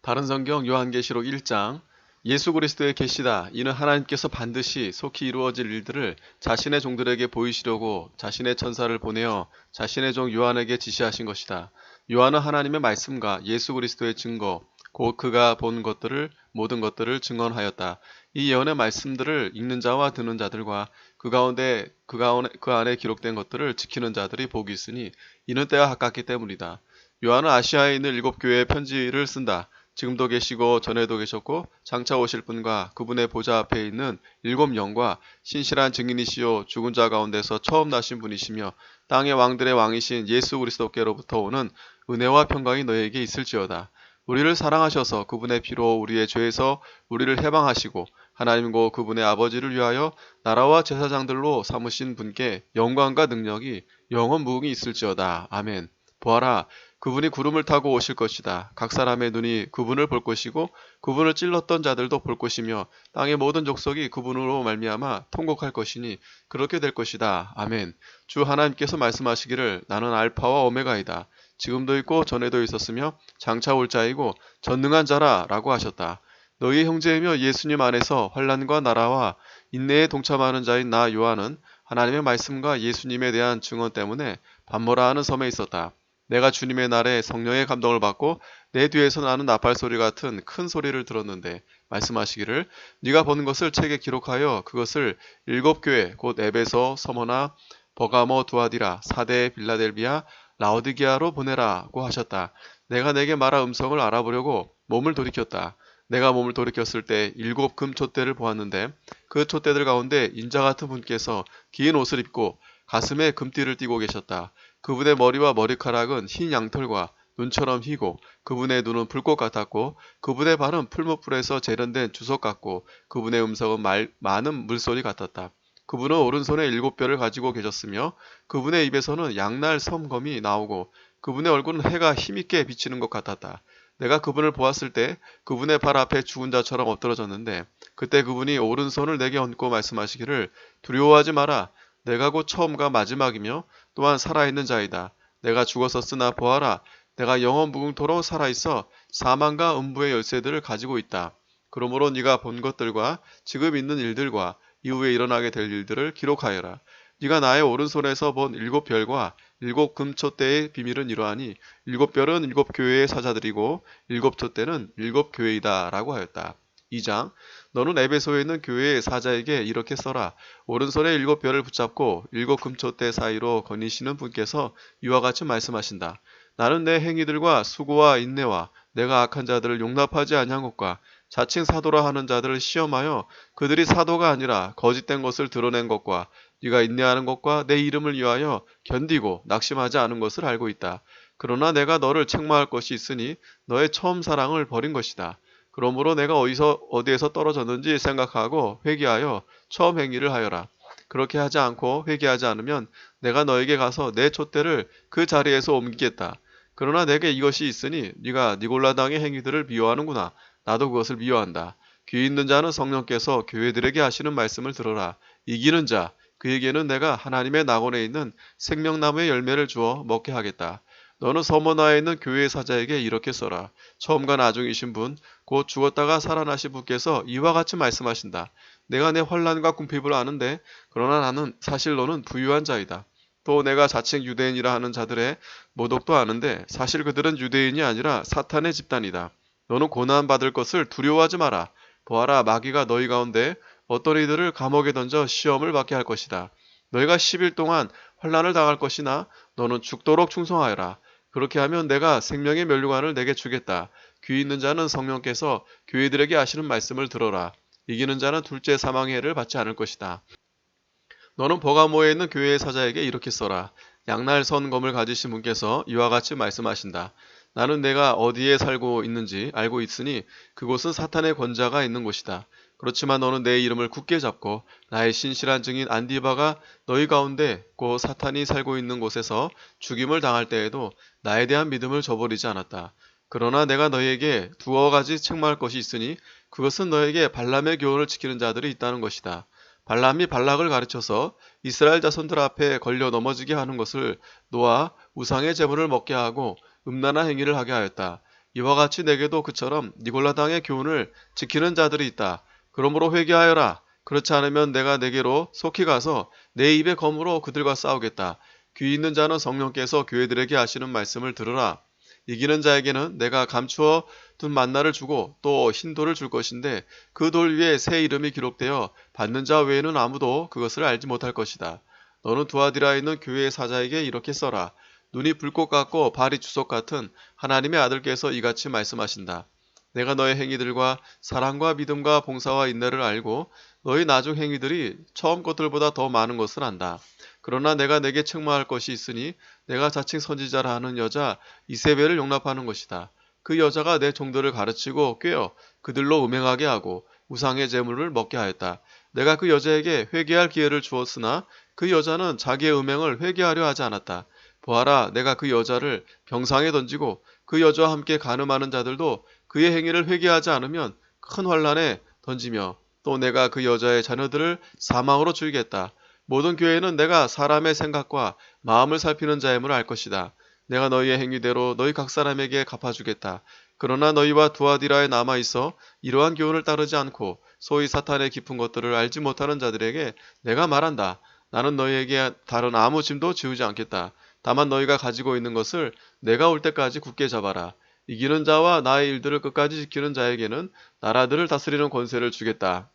다른 성경 요한계시록 1장 예수 그리스도의 계시다. 이는 하나님께서 반드시 속히 이루어질 일들을 자신의 종들에게 보이시려고 자신의 천사를 보내어 자신의 종 요한에게 지시하신 것이다. 요한은 하나님의 말씀과 예수 그리스도의 증거, 곧 그가 본 것들을 모든 것들을 증언하였다. 이 예언의 말씀들을 읽는 자와 듣는 자들과 그 안에 기록된 것들을 지키는 자들이 복이 있으니 이는 때가 가깝기 때문이다. 요한은 아시아에 있는 7교회의 편지를 쓴다. 지금도 계시고 전에도 계셨고 장차 오실 분과 그분의 보좌 앞에 있는 7영과 신실한 증인이시요 죽은 자 가운데서 처음 나신 분이시며 땅의 왕들의 왕이신 예수 그리스도께로부터 오는 은혜와 평강이 너희에게 있을지어다. 우리를 사랑하셔서 그분의 피로 우리의 죄에서 우리를 해방하시고 하나님과 그분의 아버지를 위하여 나라와 제사장들로 삼으신 분께 영광과 능력이 영원 무궁히 있을지어다. 아멘. 보아라, 그분이 구름을 타고 오실 것이다. 각 사람의 눈이 그분을 볼 것이고 그분을 찔렀던 자들도 볼 것이며 땅의 모든 족속이 그분으로 말미암아 통곡할 것이니 그렇게 될 것이다. 아멘. 주 하나님께서 말씀하시기를 나는 알파와 오메가이다. 지금도 있고 전에도 있었으며 장차 올 자이고 전능한 자라 라고 하셨다. 너희의 형제이며 예수님 안에서 환난과 나라와 인내에 동참하는 자인 나 요한은 하나님의 말씀과 예수님에 대한 증언 때문에 반모라 하는 섬에 있었다. 내가 주님의 날에 성령의 감동을 받고 내 뒤에서 나는 나팔 소리 같은 큰 소리를 들었는데 말씀하시기를 네가 본 것을 책에 기록하여 그것을 7교회 곧 에베소, 서머나, 버가모, 두아디라, 사대, 빌라델비아, 라오디게아로 보내라고 하셨다. 내가 내게 말한 음성을 알아보려고 몸을 돌이켰다. 내가 몸을 돌이켰을 때 7금 촛대를 보았는데 그 촛대들 가운데 인자 같은 분께서 긴 옷을 입고 가슴에 금띠를 띠고 계셨다. 그분의 머리와 머리카락은 흰 양털과 눈처럼 희고 그분의 눈은 불꽃 같았고 그분의 발은 풀무불에서 재련된 주석 같고 그분의 음성은 많은 물소리 같았다. 그분은 오른손에 7뼈를 가지고 계셨으며 그분의 입에서는 양날 섬검이 나오고 그분의 얼굴은 해가 힘있게 비치는 것 같았다. 내가 그분을 보았을 때 그분의 발 앞에 죽은 자처럼 엎드러졌는데 그때 그분이 오른손을 내게 얹고 말씀하시기를 두려워하지 마라. 내가 곧 처음과 마지막이며 또한 살아있는 자이다. 내가 죽었었으나 보아라. 내가 영원 무궁토록 살아있어 사망과 음부의 열쇠들을 가지고 있다. 그러므로 네가 본 것들과 지금 있는 일들과 이후에 일어나게 될 일들을 기록하여라. 네가 나의 오른손에서 본 7별과 7금촛대의 비밀은 이러하니 7별은 7교회의 사자들이고 7촛대는 7교회이다 라고 하였다. 2장 너는 에베소에 있는 교회의 사자에게 이렇게 써라. 오른손에 7별을 붙잡고 7금촛대 사이로 거니시는 분께서 이와 같이 말씀하신다. 나는 내 행위들과 수고와 인내와 내가 악한 자들을 용납하지 아니한 것과 자칭 사도라 하는 자들을 시험하여 그들이 사도가 아니라 거짓된 것을 드러낸 것과 네가 인내하는 것과 내 이름을 위하여 견디고 낙심하지 않은 것을 알고 있다. 그러나 내가 너를 책망할 것이 있으니 너의 처음 사랑을 버린 것이다. 그러므로 내가 어디에서 떨어졌는지 생각하고 회개하여 처음 행위를 하여라. 그렇게 하지 않고 회개하지 않으면 내가 너에게 가서 내 촛대를 그 자리에서 옮기겠다. 그러나 내게 이것이 있으니 네가 니골라당의 행위들을 미워하는구나. 나도 그것을 미워한다. 귀 있는 자는 성령께서 교회들에게 하시는 말씀을 들어라. 이기는 자, 그에게는 내가 하나님의 낙원에 있는 생명나무의 열매를 주어 먹게 하겠다. 너는 서머나에 있는 교회의 사자에게 이렇게 써라. 처음과 나중이신 분, 곧 죽었다가 살아나신 분께서 이와 같이 말씀하신다. 내가 내 환난과 궁핍을 아는데 그러나 나는 사실 너는 부유한 자이다. 또 내가 자칭 유대인이라 하는 자들의 모독도 아는데 사실 그들은 유대인이 아니라 사탄의 집단이다. 너는 고난받을 것을 두려워하지 마라. 보아라, 마귀가 너희 가운데 어떤 이들을 감옥에 던져 시험을 받게 할 것이다. 너희가 10일 동안 환난을 당할 것이나 너는 죽도록 충성하여라. 그렇게 하면 내가 생명의 면류관을 내게 주겠다. 귀 있는 자는 성령께서 교회들에게 하시는 말씀을 들어라. 이기는 자는 둘째 사망의 해를 받지 않을 것이다. 너는 버가모에 있는 교회의 사자에게 이렇게 써라. 양날 선 검을 가지신 분께서 이와 같이 말씀하신다. 나는 내가 어디에 살고 있는지 알고 있으니 그곳은 사탄의 권자가 있는 곳이다. 그렇지만 너는 내 이름을 굳게 잡고 나의 신실한 증인 안디바가 너희 가운데 곧 사탄이 살고 있는 곳에서 죽임을 당할 때에도 나에 대한 믿음을 저버리지 않았다. 그러나 내가 너희에게 두어 가지 책망할 것이 있으니 그것은 너에게 발람의 교훈을 지키는 자들이 있다는 것이다. 발람이 발락을 가르쳐서 이스라엘 자손들 앞에 걸려 넘어지게 하는 것을 놓아 우상의 제물을 먹게 하고 음란한 행위를 하게 하였다. 이와 같이 내게도 그처럼 니골라당의 교훈을 지키는 자들이 있다. 그러므로 회개하여라. 그렇지 않으면 내가 내게로 속히 가서 내 입의 검으로 그들과 싸우겠다. 귀 있는 자는 성령께서 교회들에게 하시는 말씀을 들으라. 이기는 자에게는 내가 감추어 둔 만나를 주고 또 흰 돌을 줄 것인데 그 돌 위에 새 이름이 기록되어 받는 자 외에는 아무도 그것을 알지 못할 것이다. 너는 두아디라에 있는 교회의 사자에게 이렇게 써라. 눈이 불꽃 같고 발이 주석 같은 하나님의 아들께서 이같이 말씀하신다. 내가 너의 행위들과 사랑과 믿음과 봉사와 인내를 알고 너희 나중 행위들이 처음 것들보다 더 많은 것을 안다. 그러나 내가 내게 책망할 것이 있으니 내가 자칭 선지자라 하는 여자 이세벨을 용납하는 것이다. 그 여자가 내 종들을 가르치고 꾀어 그들로 음행하게 하고 우상의 제물을 먹게 하였다. 내가 그 여자에게 회개할 기회를 주었으나 그 여자는 자기의 음행을 회개하려 하지 않았다. 보아라, 내가 그 여자를 병상에 던지고 그 여자와 함께 간음하는 자들도 그의 행위를 회개하지 않으면 큰 환란에 던지며 또 내가 그 여자의 자녀들을 사망으로 죽이겠다. 모든 교회는 내가 사람의 생각과 마음을 살피는 자임을 알 것이다. 내가 너희의 행위대로 너희 각 사람에게 갚아주겠다. 그러나 너희와 두아디라에 남아있어 이러한 교훈을 따르지 않고 소위 사탄의 깊은 것들을 알지 못하는 자들에게 내가 말한다. 나는 너희에게 다른 아무 짐도 지우지 않겠다. 다만 너희가 가지고 있는 것을 내가 올 때까지 굳게 잡아라. 이기는 자와 나의 일들을 끝까지 지키는 자에게는 나라들을 다스리는 권세를 주겠다.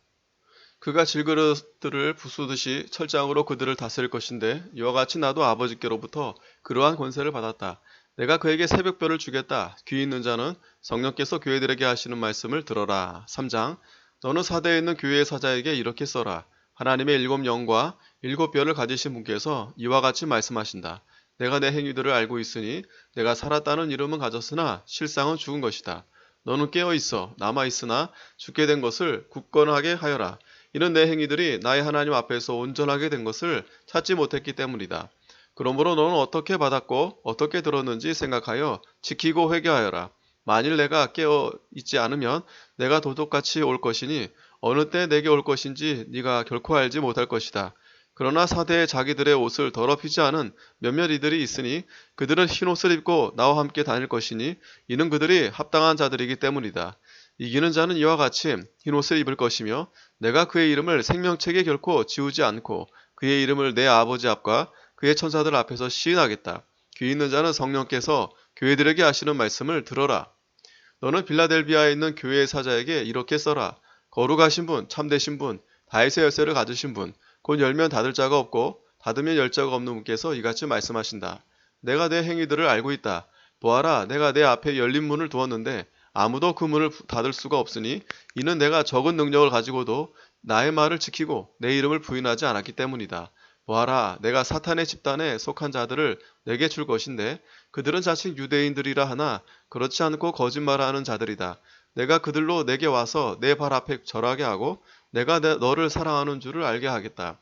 그가 질그릇들을 부수듯이 철장으로 그들을 다스릴 것인데 이와 같이 나도 아버지께로부터 그러한 권세를 받았다. 내가 그에게 새벽별을 주겠다. 귀 있는 자는 성령께서 교회들에게 하시는 말씀을 들어라. 3장. 너는 사대에 있는 교회의 사자에게 이렇게 써라. 하나님의 7영과 7별을 가지신 분께서 이와 같이 말씀하신다. 내가 내 행위들을 알고 있으니 내가 살았다는 이름은 가졌으나 실상은 죽은 것이다. 너는 깨어 있어 남아 있으나 죽게 된 것을 굳건하게 하여라. 이는 내 행위들이 나의 하나님 앞에서 온전하게 된 것을 찾지 못했기 때문이다. 그러므로 너는 어떻게 받았고 어떻게 들었는지 생각하여 지키고 회개하여라. 만일 내가 깨어 있지 않으면 내가 도둑같이 올 것이니 어느 때 내게 올 것인지 네가 결코 알지 못할 것이다. 그러나 사대에 자기들의 옷을 더럽히지 않은 몇몇 이들이 있으니 그들은 흰옷을 입고 나와 함께 다닐 것이니 이는 그들이 합당한 자들이기 때문이다. 이기는 자는 이와 같이 흰옷을 입을 것이며 내가 그의 이름을 생명책에 결코 지우지 않고 그의 이름을 내 아버지 앞과 그의 천사들 앞에서 시인하겠다. 귀 있는 자는 성령께서 교회들에게 하시는 말씀을 들어라. 너는 빌라델비아에 있는 교회의 사자에게 이렇게 써라. 거룩하신 분, 참되신 분, 다윗의 열쇠를 가지신 분, 곧 열면 닫을 자가 없고 닫으면 열 자가 없는 분께서 이같이 말씀하신다. 내가 내 행위들을 알고 있다. 보아라, 내가 내 앞에 열린 문을 두었는데 아무도 그 문을 닫을 수가 없으니 이는 내가 적은 능력을 가지고도 나의 말을 지키고 내 이름을 부인하지 않았기 때문이다. 보아라, 내가 사탄의 집단에 속한 자들을 내게 줄 것인데 그들은 자칭 유대인들이라 하나 그렇지 않고 거짓말하는 자들이다. 내가 그들로 내게 와서 내 발 앞에 절하게 하고 내가 너를 사랑하는 줄을 알게 하겠다.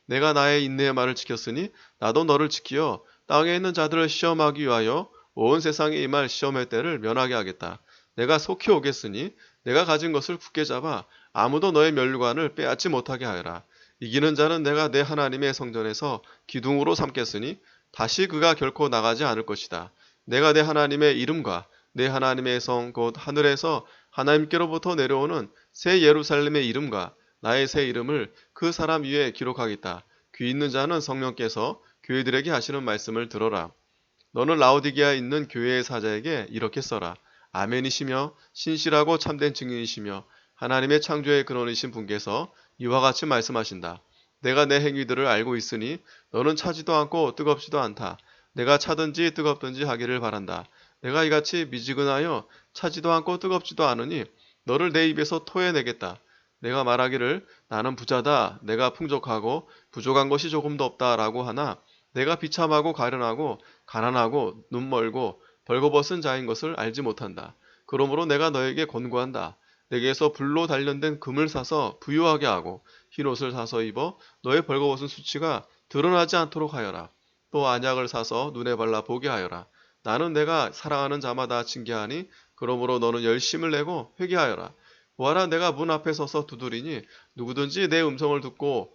내가 나의 인내의 말을 지켰으니 나도 너를 지키어 땅에 있는 자들을 시험하기 위하여 온 세상에 임할 시험의 때를 면하게 하겠다. 내가 속히 오겠으니 내가 가진 것을 굳게 잡아 아무도 너의 면류관을 빼앗지 못하게 하여라. 이기는 자는 내가 내 하나님의 성전에서 기둥으로 삼겠으니 다시 그가 결코 나가지 않을 것이다. 내가 내 하나님의 이름과 내 하나님의 성 곧 하늘에서 하나님께로부터 내려오는 새 예루살렘의 이름과 나의 새 이름을 그 사람 위에 기록하겠다. 귀 있는 자는 성령께서 교회들에게 하시는 말씀을 들어라. 너는 라오디게아에 있는 교회의 사자에게 이렇게 써라. 아멘이시며 신실하고 참된 증인이시며 하나님의 창조의 근원이신 분께서 이와 같이 말씀하신다. 내가 내 행위들을 알고 있으니 너는 차지도 않고 뜨겁지도 않다. 내가 차든지 뜨겁든지 하기를 바란다. 내가 이같이 미지근하여 차지도 않고 뜨겁지도 않으니 너를 내 입에서 토해내겠다. 내가 말하기를 나는 부자다. 내가 풍족하고 부족한 것이 조금도 없다 라고 하나 내가 비참하고 가련하고 가난하고 눈멀고 벌거벗은 자인 것을 알지 못한다. 그러므로 내가 너에게 권고한다. 내게서 불로 단련된 금을 사서 부유하게 하고 흰옷을 사서 입어 너의 벌거벗은 수치가 드러나지 않도록 하여라. 또 안약을 사서 눈에 발라 보게 하여라. 나는 내가 사랑하는 자마다 징계하니 그러므로 너는 열심을 내고 회개하여라. 보아라, 내가 문 앞에 서서 두드리니 누구든지 내 음성을 듣고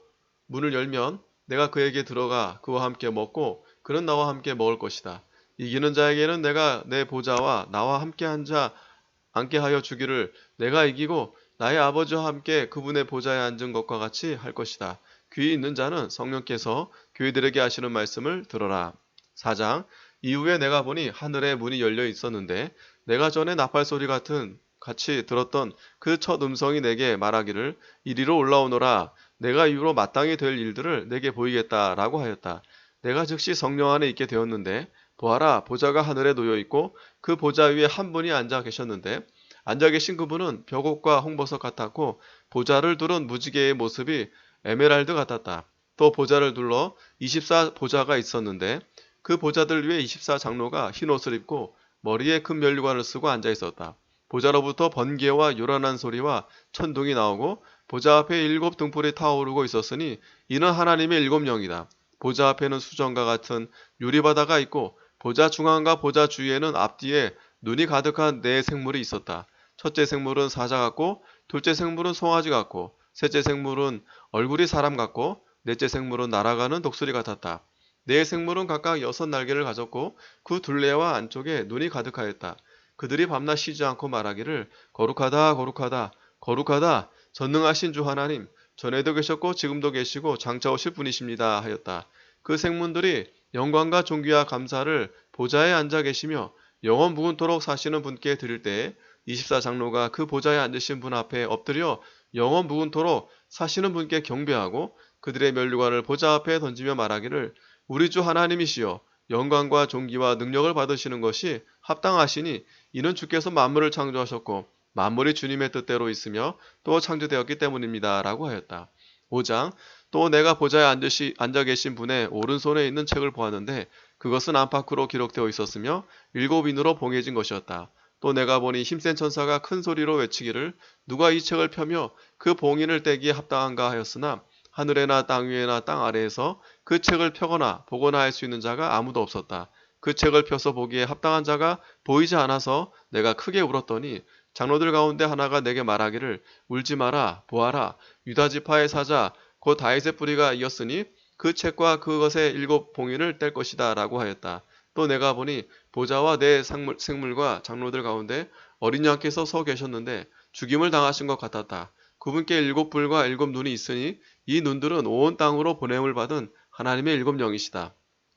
문을 열면 내가 그에게 들어가 그와 함께 먹고 그는 나와 함께 먹을 것이다. 이기는 자에게는 내가 내 보좌와 나와 함께 앉게 하여 주기를 내가 이기고 나의 아버지와 함께 그분의 보좌에 앉은 것과 같이 할 것이다. 귀 있는 자는 성령께서 교회들에게 하시는 말씀을 들어라. 4장. 이후에 내가 보니 하늘의 문이 열려 있었는데 내가 전에 나팔 소리 같이 들었던 그 첫 음성이 내게 말하기를 이리로 올라오너라. 내가 이후로 마땅히 될 일들을 내게 보이겠다라고 하였다. 내가 즉시 성령 안에 있게 되었는데 보아라, 보좌가 하늘에 놓여 있고 그 보좌 위에 한 분이 앉아 계셨는데 앉아 계신 그분은 벽옷과 홍보석 같았고 보좌를 두른 무지개의 모습이 에메랄드 같았다. 또 보좌를 둘러 24 보좌가 있었는데 그 보좌들 위에 24 장로가 흰 옷을 입고 머리에 큰 면류관을 쓰고 앉아 있었다. 보좌로부터 번개와 요란한 소리와 천둥이 나오고 보좌 앞에 7 등불이 타오르고 있었으니 이는 하나님의 7 영이다. 보좌 앞에는 수정과 같은 유리바다가 있고 보좌 중앙과 보좌 주위에는 앞뒤에 눈이 가득한 네 생물이 있었다. 첫째 생물은 사자 같고 둘째 생물은 송아지 같고 셋째 생물은 얼굴이 사람 같고 넷째 생물은 날아가는 독수리 같았다. 네 생물은 각각 6 날개를 가졌고 그 둘레와 안쪽에 눈이 가득하였다. 그들이 밤낮 쉬지 않고 말하기를 거룩하다 거룩하다 거룩하다 전능하신 주 하나님 전에도 계셨고 지금도 계시고 장차 오실 분이십니다 하였다. 그 생물들이 영광과 존귀와 감사를 보좌에 앉아 계시며 영원 무궁토록 사시는 분께 드릴 때에 24 장로가 그 보좌에 앉으신 분 앞에 엎드려 영원 무궁토록 사시는 분께 경배하고 그들의 면류관을 보좌 앞에 던지며 말하기를 우리 주 하나님이시여 영광과 존귀와 능력을 받으시는 것이 합당하시니 이는 주께서 만물을 창조하셨고 만물이 주님의 뜻대로 있으며 또 창조되었기 때문입니다. 라고 하였다. 5장. 또 내가 보좌에 앉아 계신 분의 오른손에 있는 책을 보았는데 그것은 안팎으로 기록되어 있었으며 7 인으로 봉해진 것이었다. 또 내가 보니 힘센 천사가 큰 소리로 외치기를 누가 이 책을 펴며 그 봉인을 떼기에 합당한가 하였으나 하늘에나 땅 위에나 땅 아래에서 그 책을 펴거나 보거나 할 수 있는 자가 아무도 없었다. 그 책을 펴서 보기에 합당한 자가 보이지 않아서 내가 크게 울었더니 장로들 가운데 하나가 내게 말하기를 울지 마라 보아라 유다 지파의 사자 곧 다윗의 뿌리가 이었으니 그 책과 그것의 7 봉인을 뗄 것이다 라고 하였다. 또 내가 보니 보좌와 네 생물과 장로들 가운데 어린 양께서 서 계셨는데 죽임을 당하신 것 같았다. 그분께 7 뿔과 7 눈이 있으니 이 눈들은 온 땅으로 보냄을 받은 하나님의 7 영이시다.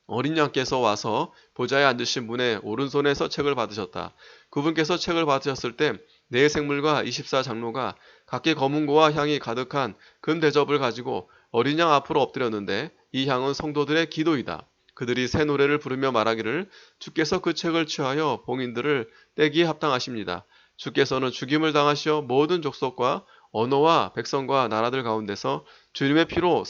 어린 양께서 와서 보좌에 앉으신 분의 오른손에서 책을 받으셨다. 그분께서 책을 받으셨을 때 네 생물과 24 장로가 각기 검은고와 향이 가득한 금 대접을 가지고 어린 양 앞으로 엎드렸는데 이 향은 성도들의 기도이다. 그들이 새 노래를 부르며 말하기를 주께서 그 책을 취하여 봉인들을 떼기에 합당하십니다. 주께서는 죽임을 당하시어 모든 족속과 언어와 백성과 나라들 가운데서 주님의 피로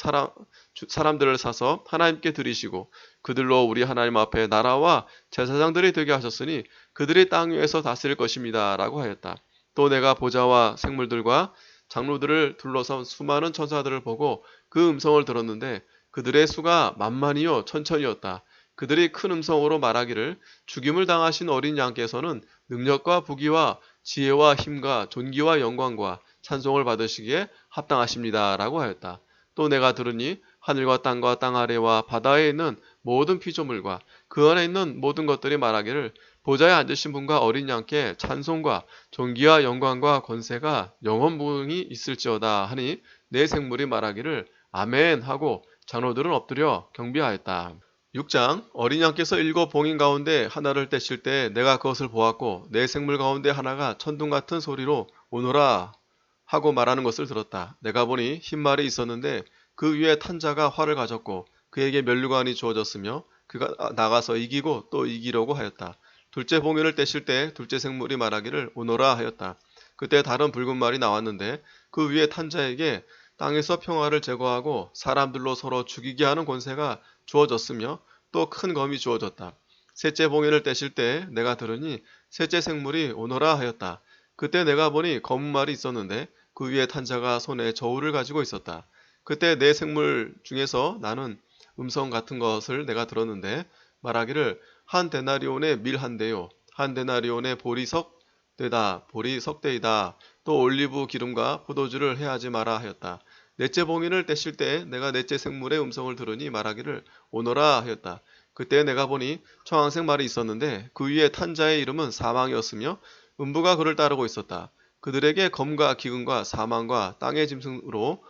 사람들을 사서 하나님께 드리시고 그들로 우리 하나님 앞에 나라와 제사장들이 되게 하셨으니 그들이 땅 위에서 다스릴 것입니다. 라고 하였다. 또 내가 보좌와 생물들과 장로들을 둘러선 수많은 천사들을 보고 그 음성을 들었는데 그들의 수가 만만이요 천천이었다. 그들이 큰 음성으로 말하기를 죽임을 당하신 어린 양께서는 능력과 부귀와 지혜와 힘과 존귀와 영광과 찬송을 받으시기에 합당하십니다. 라고 하였다. 또 내가 들으니 하늘과 땅과 땅 아래와 바다에 있는 모든 피조물과 그 안에 있는 모든 것들이 말하기를 보좌에 앉으신 분과 어린 양께 찬송과 존귀와 영광과 권세가 영원무궁히 있을지어다 하니 네 생물이 말하기를 아멘 하고 장로들은 엎드려 경배하였다. 6장. 어린 양께서 7 봉인 가운데 하나를 떼실 때 내가 그것을 보았고 네 생물 가운데 하나가 천둥 같은 소리로 오너라 하고 말하는 것을 들었다. 내가 보니 흰 말이 있었는데 그 위에 탄 자가 활을 가졌고 그에게 면류관이 주어졌으며 그가 나가서 이기고 또 이기려고 하였다. 둘째 봉인을 떼실 때 둘째 생물이 말하기를 오너라 하였다. 그때 다른 붉은 말이 나왔는데 그 위에 탄 자에게 땅에서 평화를 제거하고 사람들로 서로 죽이게 하는 권세가 주어졌으며 또 큰 검이 주어졌다. 셋째 봉인을 떼실 때 내가 들으니 셋째 생물이 오너라 하였다. 그때 내가 보니 검은 말이 있었는데 그 위에 탄 자가 손에 저울을 가지고 있었다. 그때 네 생물 중에서 나는 음성 같은 것을 내가 들었는데 말하기를 한 데나리온의 밀 한 대요 한 데나리온의 보리 석대이다 또 올리브 기름과 포도주를 해하지 마라 하였다. 넷째 봉인을 떼실 때 내가 넷째 생물의 음성을 들으니 말하기를 오너라 하였다. 그때 내가 보니 청황색 말이 있었는데 그 위에 탄 자의 이름은 사망이었으며 음부가 그를 따르고 있었다. 그들에게 검과 기근과 사망과 땅의 짐승으로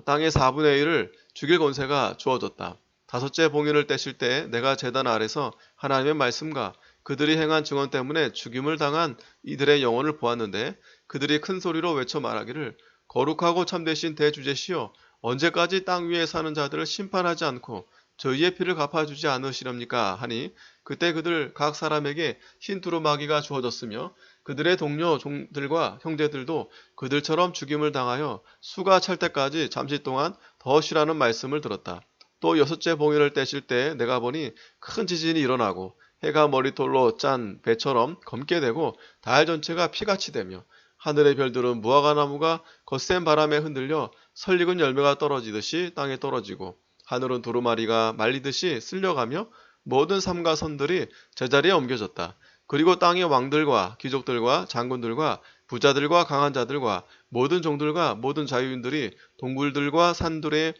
땅의 4분의 1을 죽일 권세가 주어졌다. 다섯째 봉인을 떼실 때 내가 제단 아래서 하나님의 말씀과 그들이 행한 증언 때문에 죽임을 당한 이들의 영혼을 보았는데 그들이 큰 소리로 외쳐 말하기를 거룩하고 참되신 대주제시여 언제까지 땅 위에 사는 자들을 심판하지 않고 저희의 피를 갚아주지 않으시렵니까 하니 그때 그들 각 사람에게 흰 두루마기가 주어졌으며 그들의 동료 종들과 형제들도 그들처럼 죽임을 당하여 수가 찰 때까지 잠시 동안 더 쉬라는 말씀을 들었다. 또 여섯째 봉인을 떼실 때 내가 보니 큰 지진이 일어나고 해가 머리털로 짠 배처럼 검게 되고 달 전체가 피같이 되며 하늘의 별들은 무화과나무가 거센 바람에 흔들려 설익은 열매가 떨어지듯이 땅에 떨어지고 하늘은 두루마리가 말리듯이 쓸려가며 모든 삼가 선들이 제자리에 옮겨졌다. 그리고 땅의 왕들과 귀족들과 장군들과 부자들과 강한 자들과 모든 종들과 모든 자유인들이 동굴들과 산들의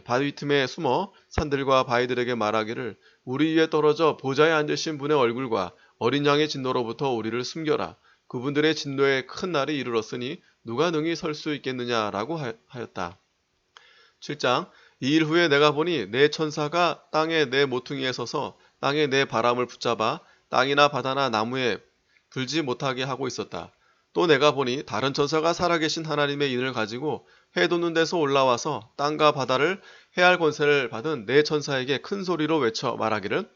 바위 틈에 숨어 산들과 바위들에게 말하기를 우리 위에 떨어져 보좌에 앉으신 분의 얼굴과 어린 양의 진노로부터 우리를 숨겨라. 그분들의 진노의 큰 날이 이르렀으니 누가 능히 설 수 있겠느냐라고 하였다. 7장 이 일 후에 내가 보니 네 천사가 땅의 네 모퉁이에 서서 땅의 네 바람을 붙잡아 땅이나 바다나 나무에 불지 못하게 하고 있었다. 또 내가 보니 다른 천사가 살아계신 하나님의 인을 가지고 해 돋는 데서 올라와서 땅과 바다를 해할 권세를 받은 네 천사에게 큰 소리로 외쳐 말하기를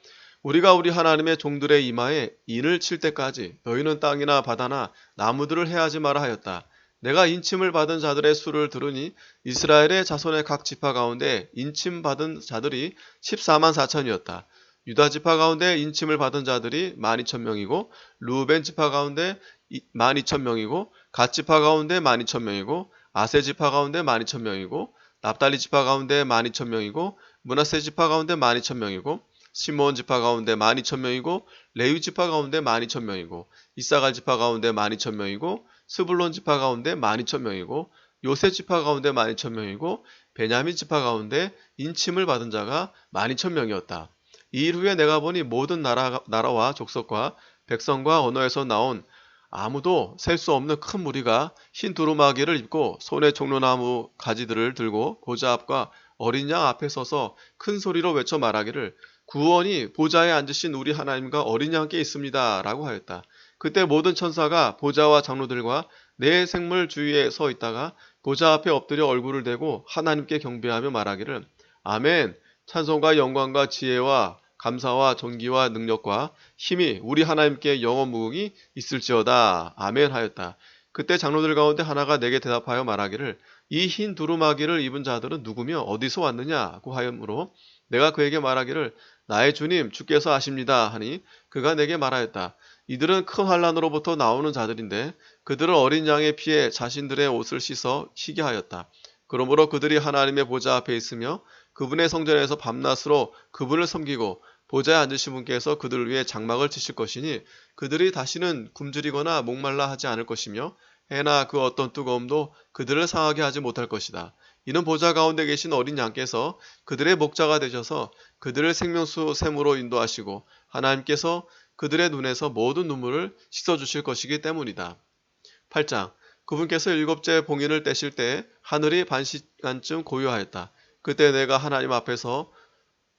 우리가 우리 하나님의 종들의 이마에 인을 칠 때까지 너희는 땅이나 바다나 나무들을 해하지 마라 하였다. 내가 인침을 받은 자들의 수를 들으니 이스라엘의 자손의 각 지파 가운데 인침 받은 자들이 14만 4천이었다. 유다 지파 가운데 인침을 받은 자들이 12,000명이고 루벤 지파 가운데 12,000명이고 갓 지파 가운데 12,000명이고 아세 지파 가운데 12,000명이고 납달리 지파 가운데 12,000명이고 므낫세 지파 가운데 12,000명이고 시므온 지파 가운데 12,000명이고 레위 지파 가운데 12,000명이고 이사갈 지파 가운데 12,000명이고 스불론 지파 가운데 12,000명이고 요셉 지파 가운데 12,000명이고 베냐민 지파 가운데 인침을 받은 자가 12,000명이었다. 이 일 후에 내가 보니 모든 나라와 족속과 백성과 언어에서 나온 아무도 셀 수 없는 큰 무리가 흰 두루마기를 입고 손에 종려나무 가지들을 들고 보좌 앞과 어린 양 앞에 서서 큰 소리로 외쳐 말하기를 구원이 보좌에 앉으신 우리 하나님과 어린 양께 있습니다 라고 하였다. 그때 모든 천사가 보좌와 장로들과 네 생물 주위에 서 있다가 보좌 앞에 엎드려 얼굴을 대고 하나님께 경배하며 말하기를 아멘 찬송과 영광과 지혜와 감사와 존귀와 능력과 힘이 우리 하나님께 영원 무궁히 있을지어다. 아멘 하였다. 그때 장로들 가운데 하나가 내게 대답하여 말하기를 이 흰 두루마기를 입은 자들은 누구며 어디서 왔느냐고 하였으므로 내가 그에게 말하기를 나의 주님 주께서 아십니다 하니 그가 내게 말하였다. 이들은 큰 환란으로부터 나오는 자들인데 그들은 어린 양의 피에 자신들의 옷을 씻어 희게 하였다. 그러므로 그들이 하나님의 보좌 앞에 있으며 그분의 성전에서 밤낮으로 그분을 섬기고 보좌에 앉으신 분께서 그들을 위해 장막을 치실 것이니 그들이 다시는 굶주리거나 목말라 하지 않을 것이며 해나 그 어떤 뜨거움도 그들을 상하게 하지 못할 것이다. 이는 보좌 가운데 계신 어린 양께서 그들의 목자가 되셔서 그들을 생명수 샘으로 인도하시고 하나님께서 그들의 눈에서 모든 눈물을 씻어주실 것이기 때문이다. 8장 그분께서 일곱째 봉인을 떼실 때 하늘이 반시간쯤 고요하였다. 그때 내가 하나님 앞에서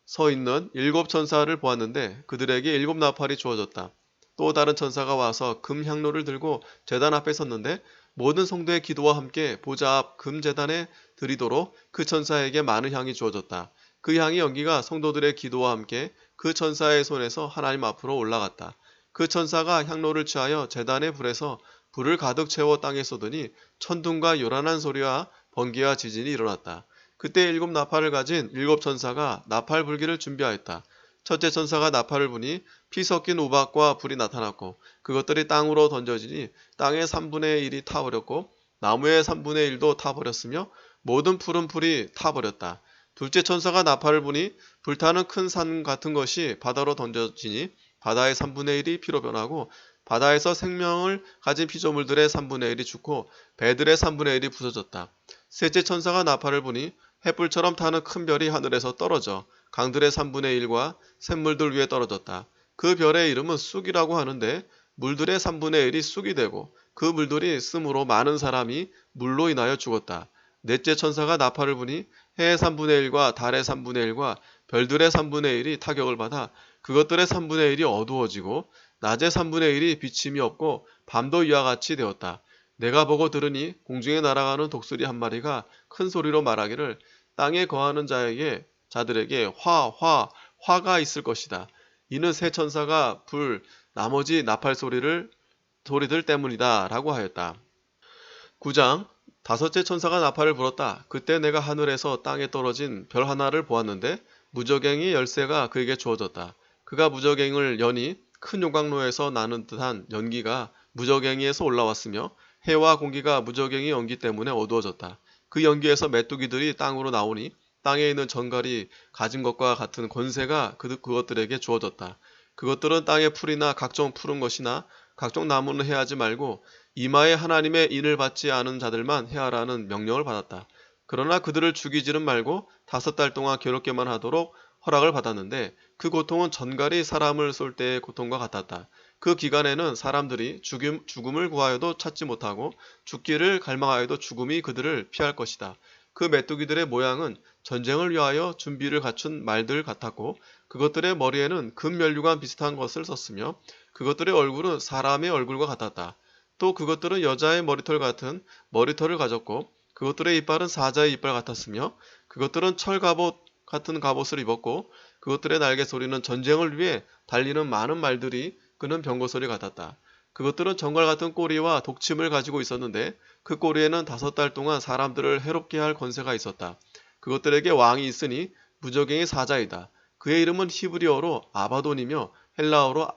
서 있는 일곱 천사를 보았는데 그들에게 일곱 나팔이 주어졌다. 또 다른 천사가 와서 금 향로를 들고 제단 앞에 섰는데 모든 성도의 기도와 함께 보좌 앞 금 제단에 드리도록 그 천사에게 많은 향이 주어졌다. 그 향이 연기가 성도들의 기도와 함께 그 천사의 손에서 하나님 앞으로 올라갔다. 그 천사가 향로를 취하여 제단의 불에서 불을 가득 채워 땅에 쏟으니 천둥과 요란한 소리와 번개와 지진이 일어났다. 그때 일곱 나팔을 가진 일곱 천사가 나팔 불기를 준비하였다. 첫째 천사가 나팔을 부니 피 섞인 우박과 불이 나타났고 그것들이 땅으로 던져지니 땅의 3분의 1이 타버렸고 나무의 3분의 1도 타버렸으며 모든 푸른 풀이 타버렸다. 둘째 천사가 나팔을 부니 불타는 큰 산 같은 것이 바다로 던져지니 바다의 3분의 1이 피로 변하고 바다에서 생명을 가진 피조물들의 3분의 1이 죽고 배들의 3분의 1이 부서졌다. 셋째 천사가 나팔을 부니 햇불처럼 타는 큰 별이 하늘에서 떨어져 강들의 3분의 1과 샘물들 위에 떨어졌다. 그 별의 이름은 쑥이라고 하는데 물들의 3분의 1이 쑥이 되고 그 물들이 씀으로 많은 사람이 물로 인하여 죽었다. 넷째 천사가 나팔을 부니 해의 3분의 1과 달의 3분의 1과 별들의 3분의 1이 타격을 받아 그것들의 3분의 1이 어두워지고 낮의 3분의 1이 비침이 없고 밤도 이와 같이 되었다. 내가 보고 들으니 공중에 날아가는 독수리 한 마리가 큰 소리로 말하기를 땅에 거하는 자들에게 화가 있을 것이다. 이는 새 천사가 불 나머지 나팔 소리들 때문이다 라고 하였다. 9장 다섯째 천사가 나팔을 불었다. 그때 내가 하늘에서 땅에 떨어진 별 하나를 보았는데 무저갱이 열쇠가 그에게 주어졌다. 그가 무저갱을 여니 큰 요강로에서 나는 듯한 연기가 무저갱이에서 올라왔으며 해와 공기가 무저갱이 연기 때문에 어두워졌다. 그 연기에서 메뚜기들이 땅으로 나오니 땅에 있는 전갈이 가진 것과 같은 권세가 그것들에게 주어졌다. 그것들은 땅의 풀이나 각종 푸른 것이나 각종 나무는 해하지 말고 이마에 하나님의 인을 받지 않은 자들만 해하라는 명령을 받았다. 그러나 그들을 죽이지는 말고 5달 동안 괴롭게만 하도록 허락을 받았는데 그 고통은 전갈이 사람을 쏠 때의 고통과 같았다. 그 기간에는 사람들이 죽음을 구하여도 찾지 못하고 죽기를 갈망하여도 죽음이 그들을 피할 것이다. 그 메뚜기들의 모양은 전쟁을 위하여 준비를 갖춘 말들 같았고 그것들의 머리에는 금면류관 비슷한 것을 썼으며 그것들의 얼굴은 사람의 얼굴과 같았다. 또 그것들은 여자의 머리털 같은 머리털을 가졌고 그것들의 이빨은 사자의 이빨 같았으며 그것들은 철갑옷 같은 갑옷을 입었고 그것들의 날개 소리는 전쟁을 위해 달리는 많은 말들이 끄는 병거소리 같았다. 그것들은 정갈 같은 꼬리와 독침을 가지고 있었는데 그 꼬리에는 5달 동안 사람들을 해롭게 할 권세가 있었다. 그것들에게 왕이 있으니 무저갱이 사자이다. 그의 이름은 히브리어로 아바돈이며 헬라어로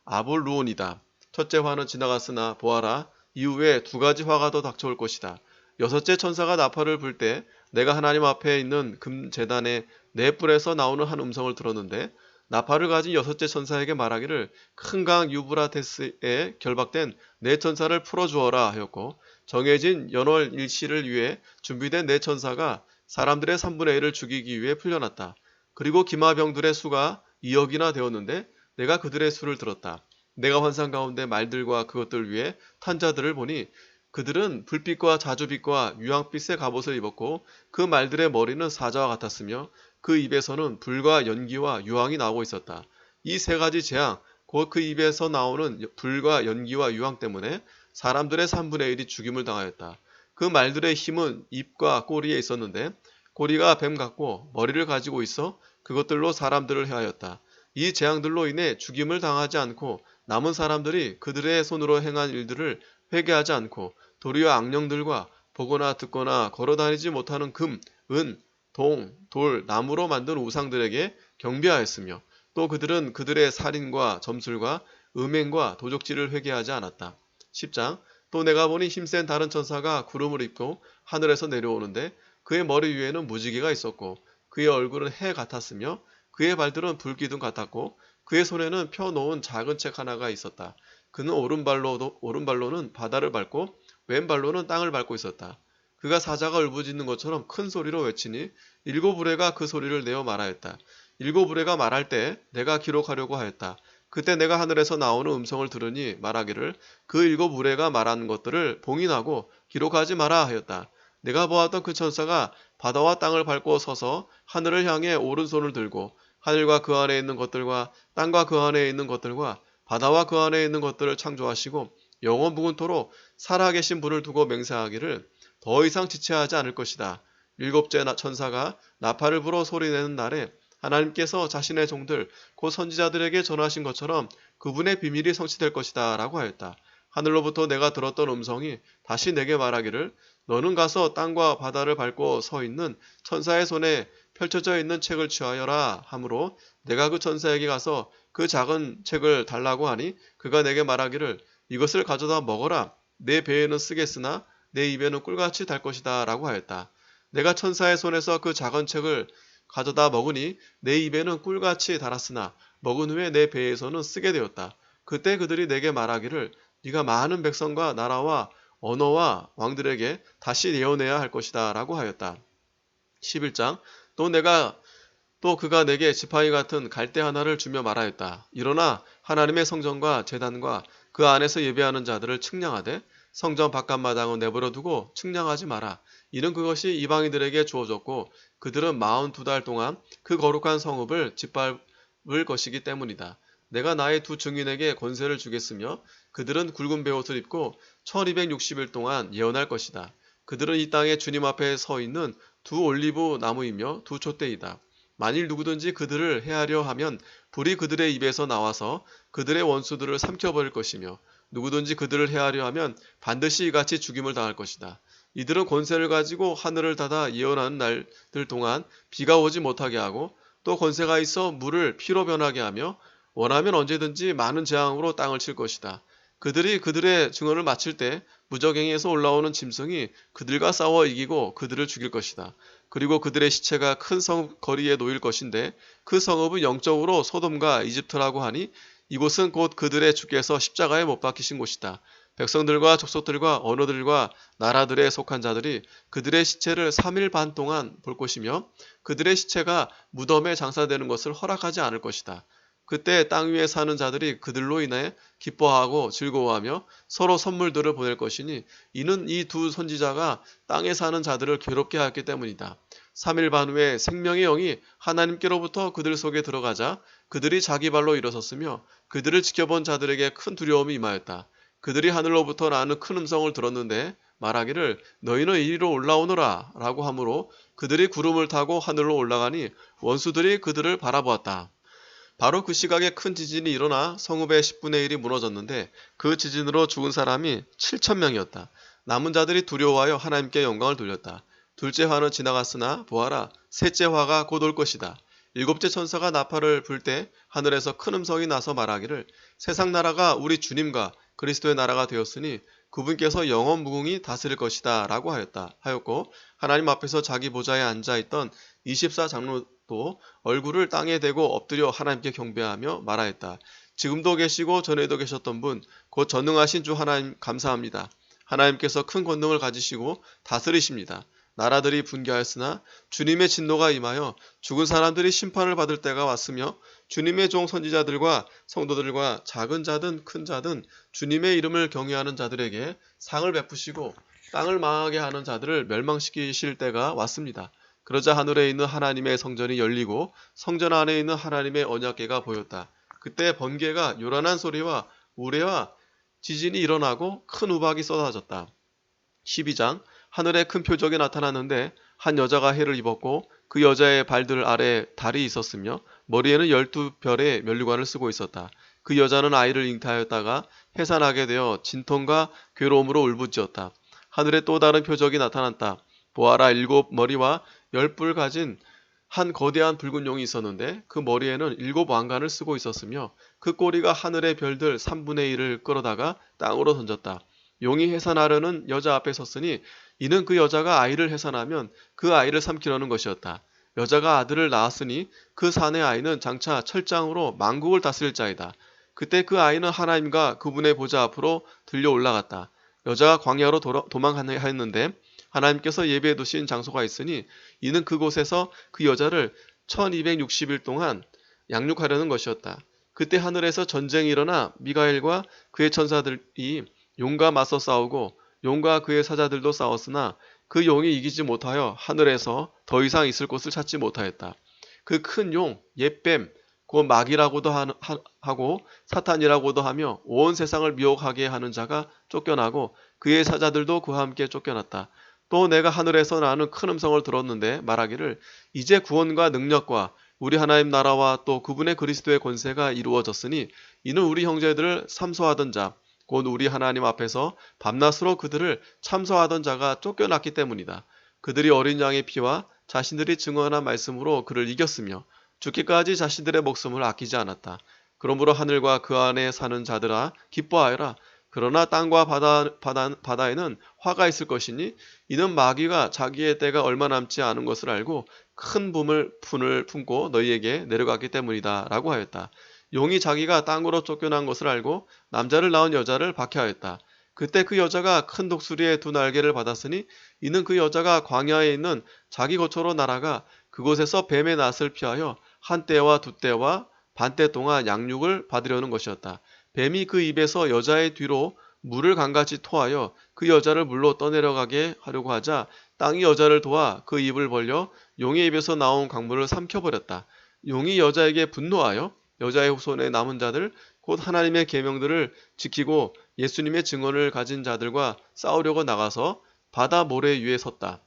아볼루온이다. 첫째 화는 지나갔으나 보아라 이후에 2가지 화가 더 닥쳐올 것이다. 여섯째 천사가 나팔을 불 때 내가 하나님 앞에 있는 금제단의 네 뿔에서 나오는 한 음성을 들었는데 나팔을 가진 여섯째 천사에게 말하기를 큰 강 유브라테스에 결박된 네 천사를 풀어주어라 하였고 정해진 연월 일시를 위해 준비된 네 천사가 사람들의 3분의 1을 죽이기 위해 풀려났다. 그리고 기마병들의 수가 2억이나 되었는데 내가 그들의 수를 들었다. 내가 환상 가운데 말들과 그것들 위에 탄 자들을 보니 그들은 불빛과 자주빛과 유황빛의 갑옷을 입었고 그 말들의 머리는 사자와 같았으며 그 입에서는 불과 연기와 유황이 나오고 있었다. 이 3가지 재앙, 곧 그 입에서 나오는 불과 연기와 유황 때문에 사람들의 3분의 1이 죽임을 당하였다. 그 말들의 힘은 입과 꼬리에 있었는데 꼬리가 뱀 같고 머리를 가지고 있어 그것들로 사람들을 해하였다. 이 재앙들로 인해 죽임을 당하지 않고 남은 사람들이 그들의 손으로 행한 일들을 회개하지 않고 도리어 악령들과 보거나 듣거나 걸어다니지 못하는 금, 은, 돌, 나무로 만든 우상들에게 경배하였으며 또 그들은 그들의 살인과 점술과 음행과 도적질을 회개하지 않았다. 10장 또 내가 보니 힘센 다른 천사가 구름을 입고 하늘에서 내려오는데 그의 머리 위에는 무지개가 있었고 그의 얼굴은 해 같았으며 그의 발들은 불기둥 같았고 그의 손에는 펴놓은 작은 책 하나가 있었다. 그는 오른발로는 바다를 밟고 왼발로는 땅을 밟고 있었다. 그가 사자가 울부짖는 것처럼 큰 소리로 외치니 7우레가 그 소리를 내어 말하였다. 7우레가 말할 때 내가 기록하려고 하였다. 그때 내가 하늘에서 나오는 음성을 들으니 말하기를 그 7우레가 말하는 것들을 봉인하고 기록하지 마라 하였다. 내가 보았던 그 천사가 바다와 땅을 밟고 서서 하늘을 향해 오른손을 들고 하늘과 그 안에 있는 것들과 땅과 그 안에 있는 것들과 바다와 그 안에 있는 것들을 창조하시고 영원 무궁토록 살아계신 분을 두고 맹세하기를 더 이상 지체하지 않을 것이다. 7째 천사가 나팔을 불어 소리내는 날에 하나님께서 자신의 종들 곧 선지자들에게 전하신 것처럼 그분의 비밀이 성취될 것이다 라고 하였다. 하늘로부터 내가 들었던 음성이 다시 내게 말하기를 너는 가서 땅과 바다를 밟고 서 있는 천사의 손에 펼쳐져 있는 책을 취하여라 하므로 내가 그 천사에게 가서 그 작은 책을 달라고 하니 그가 내게 말하기를 이것을 가져다 먹어라. 내 배에는 쓰겠으나 내 입에는 꿀같이 달 것이다 라고 하였다. 내가 천사의 손에서 그 작은 책을 가져다 먹으니 내 입에는 꿀같이 달았으나 먹은 후에 내 배에서는 쓰게 되었다. 그때 그들이 내게 말하기를 네가 많은 백성과 나라와 언어와 왕들에게 다시 내어내야 할 것이다 라고 하였다. 11장 또 그가 내게 지팡이 같은 갈대 하나를 주며 말하였다. 일어나 하나님의 성전과 제단과 그 안에서 예배하는 자들을 측량하되 성전 바깥마당을 내버려 두고 측량하지 마라. 이는 그것이 이방인들에게 주어졌고 그들은 42달 동안 그 거룩한 성읍을 짓밟을 것이기 때문이다. 내가 나의 두 증인에게 권세를 주겠으며 그들은 굵은 베옷을 입고 1260일 동안 예언할 것이다. 그들은 이 땅에 주님 앞에 서 있는 두 올리브 나무이며 두 촛대이다. 만일 누구든지 그들을 해하려 하면 불이 그들의 입에서 나와서 그들의 원수들을 삼켜버릴 것이며 누구든지 그들을 해하려 하면 반드시 이같이 죽임을 당할 것이다. 이들은 권세를 가지고 하늘을 닫아 예언하는 날들 동안 비가 오지 못하게 하고 또 권세가 있어 물을 피로 변하게 하며 원하면 언제든지 많은 재앙으로 땅을 칠 것이다. 그들이 그들의 증언을 마칠 때 무적행에서 올라오는 짐승이 그들과 싸워 이기고 그들을 죽일 것이다. 그리고 그들의 시체가 큰 성읍 거리에 놓일 것인데 그 성읍은 영적으로 소돔과 이집트라고 하니 이곳은 곧 그들의 주께서 십자가에 못 박히신 곳이다. 백성들과 족속들과 언어들과 나라들에 속한 자들이 그들의 시체를 3일 반 동안 볼 것이며 그들의 시체가 무덤에 장사되는 것을 허락하지 않을 것이다. 그때 땅 위에 사는 자들이 그들로 인해 기뻐하고 즐거워하며 서로 선물들을 보낼 것이니 이는 이 두 선지자가 땅에 사는 자들을 괴롭게 하였기 때문이다. 3일 반 후에 생명의 영이 하나님께로부터 그들 속에 들어가자 그들이 자기 발로 일어섰으며 그들을 지켜본 자들에게 큰 두려움이 임하였다. 그들이 하늘로부터 나는 큰 음성을 들었는데 말하기를 너희는 이리로 올라오너라 라고 하므로 그들이 구름을 타고 하늘로 올라가니 원수들이 그들을 바라보았다. 바로 그 시각에 큰 지진이 일어나 성읍의 10분의 1이 무너졌는데 그 지진으로 죽은 사람이 7,000명이었다. 남은 자들이 두려워하여 하나님께 영광을 돌렸다. 둘째 화는 지나갔으나 보아라 셋째 화가 곧 올 것이다. 일곱째 천사가 나팔을 불 때 하늘에서 큰 음성이 나서 말하기를 세상 나라가 우리 주님과 그리스도의 나라가 되었으니 그분께서 영원 무궁히 다스릴 것이다 라고 하였고 하나님 앞에서 자기 보좌에 앉아있던 24장로도 얼굴을 땅에 대고 엎드려 하나님께 경배하며 말하였다. 지금도 계시고 전에도 계셨던 분, 곧 전능하신 주 하나님 감사합니다. 하나님께서 큰 권능을 가지시고 다스리십니다. 나라들이 분개하였으나 주님의 진노가 임하여 죽은 사람들이 심판을 받을 때가 왔으며 주님의 종 선지자들과 성도들과 작은 자든 큰 자든 주님의 이름을 경외하는 자들에게 상을 베푸시고 땅을 망하게 하는 자들을 멸망시키실 때가 왔습니다. 그러자 하늘에 있는 하나님의 성전이 열리고 성전 안에 있는 하나님의 언약궤가 보였다. 그때 번개가 요란한 소리와 우레와 지진이 일어나고 큰 우박이 쏟아졌다. 12장 하늘에 큰 표적이 나타났는데 한 여자가 해를 입었고 그 여자의 발들 아래에 달이 있었으며 머리에는 12별의 면류관을 쓰고 있었다. 그 여자는 아이를 잉태하였다가 해산하게 되어 진통과 괴로움으로 울부짖었다. 하늘에 또 다른 표적이 나타났다. 보아라 7머리와 10뿔 가진 한 거대한 붉은 용이 있었는데 그 머리에는 7왕관을 쓰고 있었으며 그 꼬리가 하늘의 별들 3분의 1을 끌어다가 땅으로 던졌다. 용이 해산하려는 여자 앞에 섰으니 이는 그 여자가 아이를 해산하면 그 아이를 삼키려는 것이었다. 여자가 아들을 낳았으니 그 사내 아이는 장차 철장으로 만국을 다스릴 자이다. 그때 그 아이는 하나님과 그분의 보좌 앞으로 들려 올라갔다. 여자가 광야로 도망하였는데 하나님께서 예비해 두신 장소가 있으니 이는 그곳에서 그 여자를 1260일 동안 양육하려는 것이었다. 그때 하늘에서 전쟁이 일어나 미가엘과 그의 천사들이 용과 맞서 싸우고 용과 그의 사자들도 싸웠으나 그 용이 이기지 못하여 하늘에서 더 이상 있을 곳을 찾지 못하였다. 그 큰 용, 옛뱀, 곧 마귀라고도 하고 사탄이라고도 하며 온 세상을 미혹하게 하는 자가 쫓겨나고 그의 사자들도 그와 함께 쫓겨났다. 또 내가 하늘에서 나는 큰 음성을 들었는데 말하기를 이제 구원과 능력과 우리 하나님 나라와 또 그분의 그리스도의 권세가 이루어졌으니 이는 우리 형제들을 삼소하던 자 곧 우리 하나님 앞에서 밤낮으로 그들을 참소하던 자가 쫓겨났기 때문이다. 그들이 어린 양의 피와 자신들이 증언한 말씀으로 그를 이겼으며 죽기까지 자신들의 목숨을 아끼지 않았다. 그러므로 하늘과 그 안에 사는 자들아 기뻐하여라. 그러나 땅과 바다에는 화가 있을 것이니 이는 마귀가 자기의 때가 얼마 남지 않은 것을 알고 큰 분을 품고 너희에게 내려갔기 때문이다 라고 하였다. 용이 자기가 땅으로 쫓겨난 것을 알고 남자를 낳은 여자를 박해하였다. 그때 그 여자가 큰 독수리의 두 날개를 받았으니 이는 그 여자가 광야에 있는 자기 거처로 날아가 그곳에서 뱀의 낫을 피하여 한 때와 두 때와 반때 동안 양육을 받으려는 것이었다. 뱀이 그 입에서 여자의 뒤로 물을 강같이 토하여 그 여자를 물로 떠내려가게 하려고 하자 땅이 여자를 도와 그 입을 벌려 용의 입에서 나온 강물을 삼켜버렸다. 용이 여자에게 분노하여 여자의 후손에 남은 자들 곧 하나님의 계명들을 지키고 예수님의 증언을 가진 자들과 싸우려고 나가서 바다 모래 위에 섰다.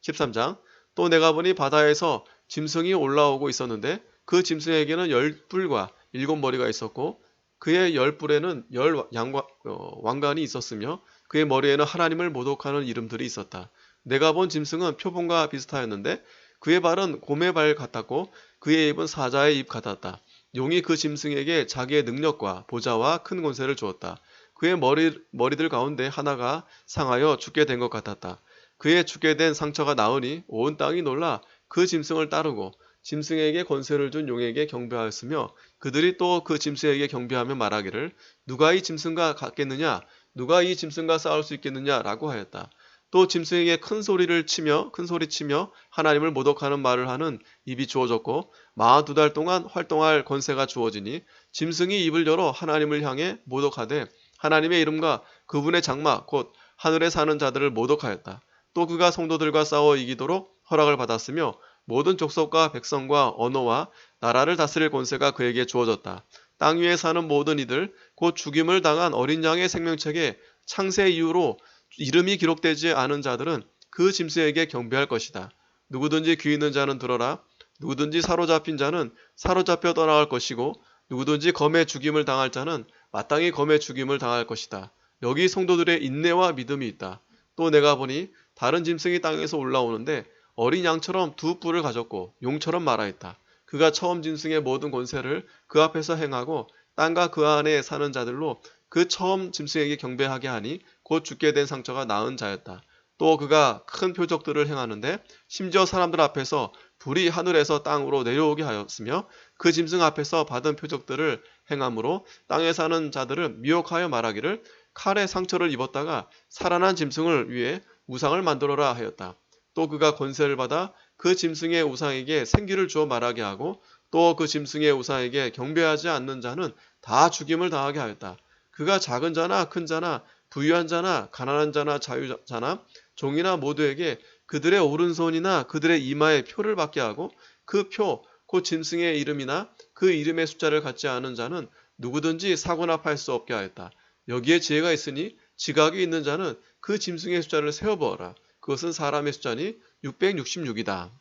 13장. 또 내가 보니 바다에서 짐승이 올라오고 있었는데 그 짐승에게는 10뿔과 7머리가 있었고 그의 10뿔에는 10왕관이 있었으며 그의 머리에는 하나님을 모독하는 이름들이 있었다. 내가 본 짐승은 표범과 비슷하였는데 그의 발은 곰의 발 같았고 그의 입은 사자의 입 같았다. 용이 그 짐승에게 자기의 능력과 보좌와 큰 권세를 주었다. 그의 머리들 가운데 하나가 상하여 죽게 된 것 같았다. 그의 죽게 된 상처가 나으니 온 땅이 놀라 그 짐승을 따르고 짐승에게 권세를 준 용에게 경배하였으며 그들이 또 그 짐승에게 경배하며 말하기를 누가 이 짐승과 같겠느냐 누가 이 짐승과 싸울 수 있겠느냐라고 하였다. 또 짐승에게 큰 소리치며 하나님을 모독하는 말을 하는 입이 주어졌고 42달 동안 활동할 권세가 주어지니 짐승이 입을 열어 하나님을 향해 모독하되 하나님의 이름과 그분의 장막 곧 하늘에 사는 자들을 모독하였다. 또 그가 성도들과 싸워 이기도록 허락을 받았으며 모든 족속과 백성과 언어와 나라를 다스릴 권세가 그에게 주어졌다. 땅 위에 사는 모든 이들 곧 죽임을 당한 어린 양의 생명책에 창세 이후로 이름이 기록되지 않은 자들은 그 짐승에게 경배할 것이다. 누구든지 귀 있는 자는 들어라. 누구든지 사로잡힌 자는 사로잡혀 떠나갈 것이고 누구든지 검에 죽임을 당할 자는 마땅히 검에 죽임을 당할 것이다. 여기 성도들의 인내와 믿음이 있다. 또 내가 보니 다른 짐승이 땅에서 올라오는데 어린 양처럼 두 뿔을 가졌고 용처럼 말하였다. 그가 처음 짐승의 모든 권세를 그 앞에서 행하고 땅과 그 안에 사는 자들로 그 처음 짐승에게 경배하게 하니 곧 죽게 된 상처가 나은 자였다. 또 그가 큰 표적들을 행하는데 심지어 사람들 앞에서 불이 하늘에서 땅으로 내려오게 하였으며 그 짐승 앞에서 받은 표적들을 행함으로 땅에 사는 자들을 미혹하여 말하기를 칼에 상처를 입었다가 살아난 짐승을 위해 우상을 만들어라 하였다. 또 그가 권세를 받아 그 짐승의 우상에게 생기를 주어 말하게 하고 또 그 짐승의 우상에게 경배하지 않는 자는 다 죽임을 당하게 하였다. 그가 작은 자나 큰 자나 부유한 자나 가난한 자나 자유자나 종이나 모두에게 그들의 오른손이나 그들의 이마에 표를 받게 하고 그 표, 곧 짐승의 이름이나 그 이름의 숫자를 갖지 않은 자는 누구든지 사고나 팔 수 없게 하였다. 여기에 지혜가 있으니 지각이 있는 자는 그 짐승의 숫자를 세어보아라. 그것은 사람의 숫자니 666이다.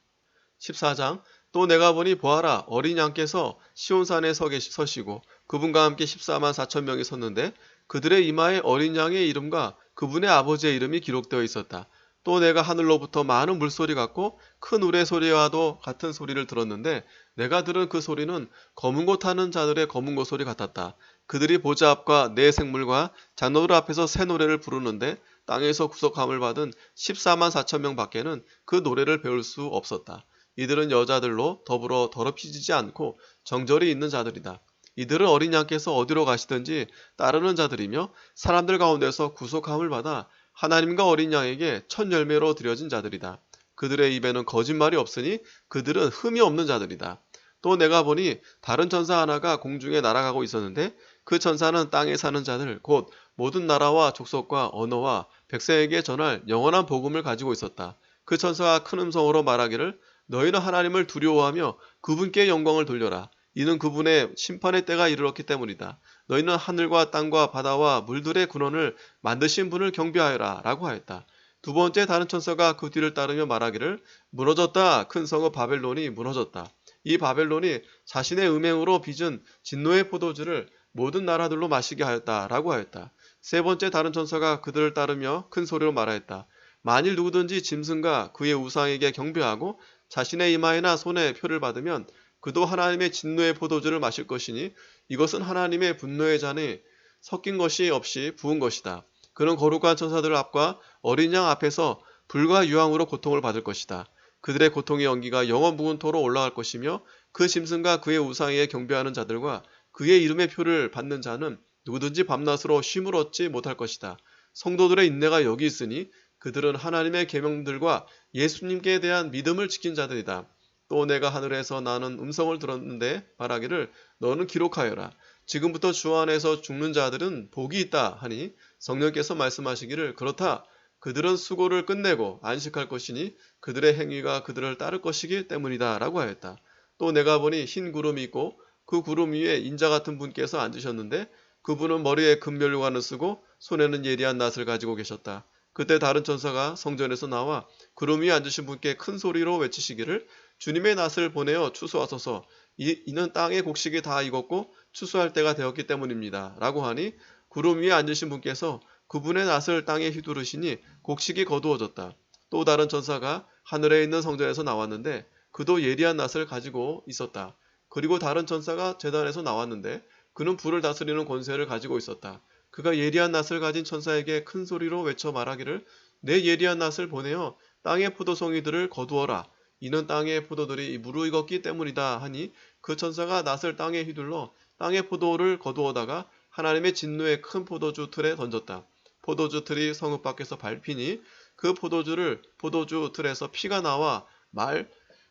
14장. 또 내가 보니 보아라 어린 양께서 시온산에 서시고 그분과 함께 14만 4천 명이 섰는데 그들의 이마에 어린 양의 이름과 그분의 아버지의 이름이 기록되어 있었다. 또 내가 하늘로부터 많은 물소리 같고 큰 우레 소리와도 같은 소리를 들었는데 내가 들은 그 소리는 검은 고 타는 자들의 검은 고 소리 같았다. 그들이 보좌 앞과 네 생물과 장로들 앞에서 새 노래를 부르는데 땅에서 구속함을 받은 14만 4천 명 밖에는 그 노래를 배울 수 없었다. 이들은 여자들로 더불어 더럽히지 않고 정절이 있는 자들이다. 이들은 어린 양께서 어디로 가시든지 따르는 자들이며 사람들 가운데서 구속함을 받아 하나님과 어린 양에게 첫 열매로 드려진 자들이다. 그들의 입에는 거짓말이 없으니 그들은 흠이 없는 자들이다. 또 내가 보니 다른 천사 하나가 공중에 날아가고 있었는데 그 천사는 땅에 사는 자들 곧 모든 나라와 족속과 언어와 백성에게 전할 영원한 복음을 가지고 있었다. 그 천사가 큰 음성으로 말하기를 너희는 하나님을 두려워하며 그분께 영광을 돌려라. 이는 그분의 심판의 때가 이르렀기 때문이다. 너희는 하늘과 땅과 바다와 물들의 근원을 만드신 분을 경배하여라 라고 하였다. 두 번째 다른 천사가 그 뒤를 따르며 말하기를 무너졌다. 큰 성읍 바벨론이 무너졌다. 이 바벨론이 자신의 음행으로 빚은 진노의 포도주를 모든 나라들로 마시게 하였다 라고 하였다. 세 번째 다른 천사가 그들을 따르며 큰 소리로 말하였다. 만일 누구든지 짐승과 그의 우상에게 경배하고 자신의 이마에나 손에 표를 받으면 그도 하나님의 진노의 포도주를 마실 것이니 이것은 하나님의 분노의 잔에 섞인 것이 없이 부은 것이다. 그는 거룩한 천사들 앞과 어린 양 앞에서 불과 유황으로 고통을 받을 것이다. 그들의 고통의 연기가 영원 무궁토로 올라갈 것이며 그 짐승과 그의 우상에 경배하는 자들과 그의 이름의 표를 받는 자는 누구든지 밤낮으로 쉼을 얻지 못할 것이다. 성도들의 인내가 여기 있으니 그들은 하나님의 계명들과 예수님께 대한 믿음을 지킨 자들이다. 또 내가 하늘에서 나는 음성을 들었는데 말하기를 너는 기록하여라. 지금부터 주 안에서 죽는 자들은 복이 있다 하니 성령께서 말씀하시기를 그렇다. 그들은 수고를 끝내고 안식할 것이니 그들의 행위가 그들을 따를 것이기 때문이다 라고 하였다. 또 내가 보니 흰 구름이 있고 그 구름 위에 인자 같은 분께서 앉으셨는데 그분은 머리에 금면류관을 쓰고 손에는 예리한 낫을 가지고 계셨다. 그때 다른 천사가 성전에서 나와 구름 위에 앉으신 분께 큰 소리로 외치시기를 주님의 낫을 보내어 추수하소서. 이는 땅의 곡식이 다 익었고 추수할 때가 되었기 때문입니다. 라고 하니 구름 위에 앉으신 분께서 그분의 낫을 땅에 휘두르시니 곡식이 거두어졌다. 또 다른 천사가 하늘에 있는 성전에서 나왔는데 그도 예리한 낫을 가지고 있었다. 그리고 다른 천사가 제단에서 나왔는데 그는 불을 다스리는 권세를 가지고 있었다. 그가 예리한 낫을 가진 천사에게 큰 소리로 외쳐 말하기를 내 예리한 낫을 보내어 땅의 포도송이들을 거두어라. 이는 땅의 포도들이 무르익었기 때문이다 하니 그 천사가 낫을 땅에 휘둘러 땅의 포도를 거두어다가 하나님의 진노의 큰 포도주 틀에 던졌다. 포도주 틀이 성읍 밖에서 밟히니 그 포도주 틀에서 피가 나와 말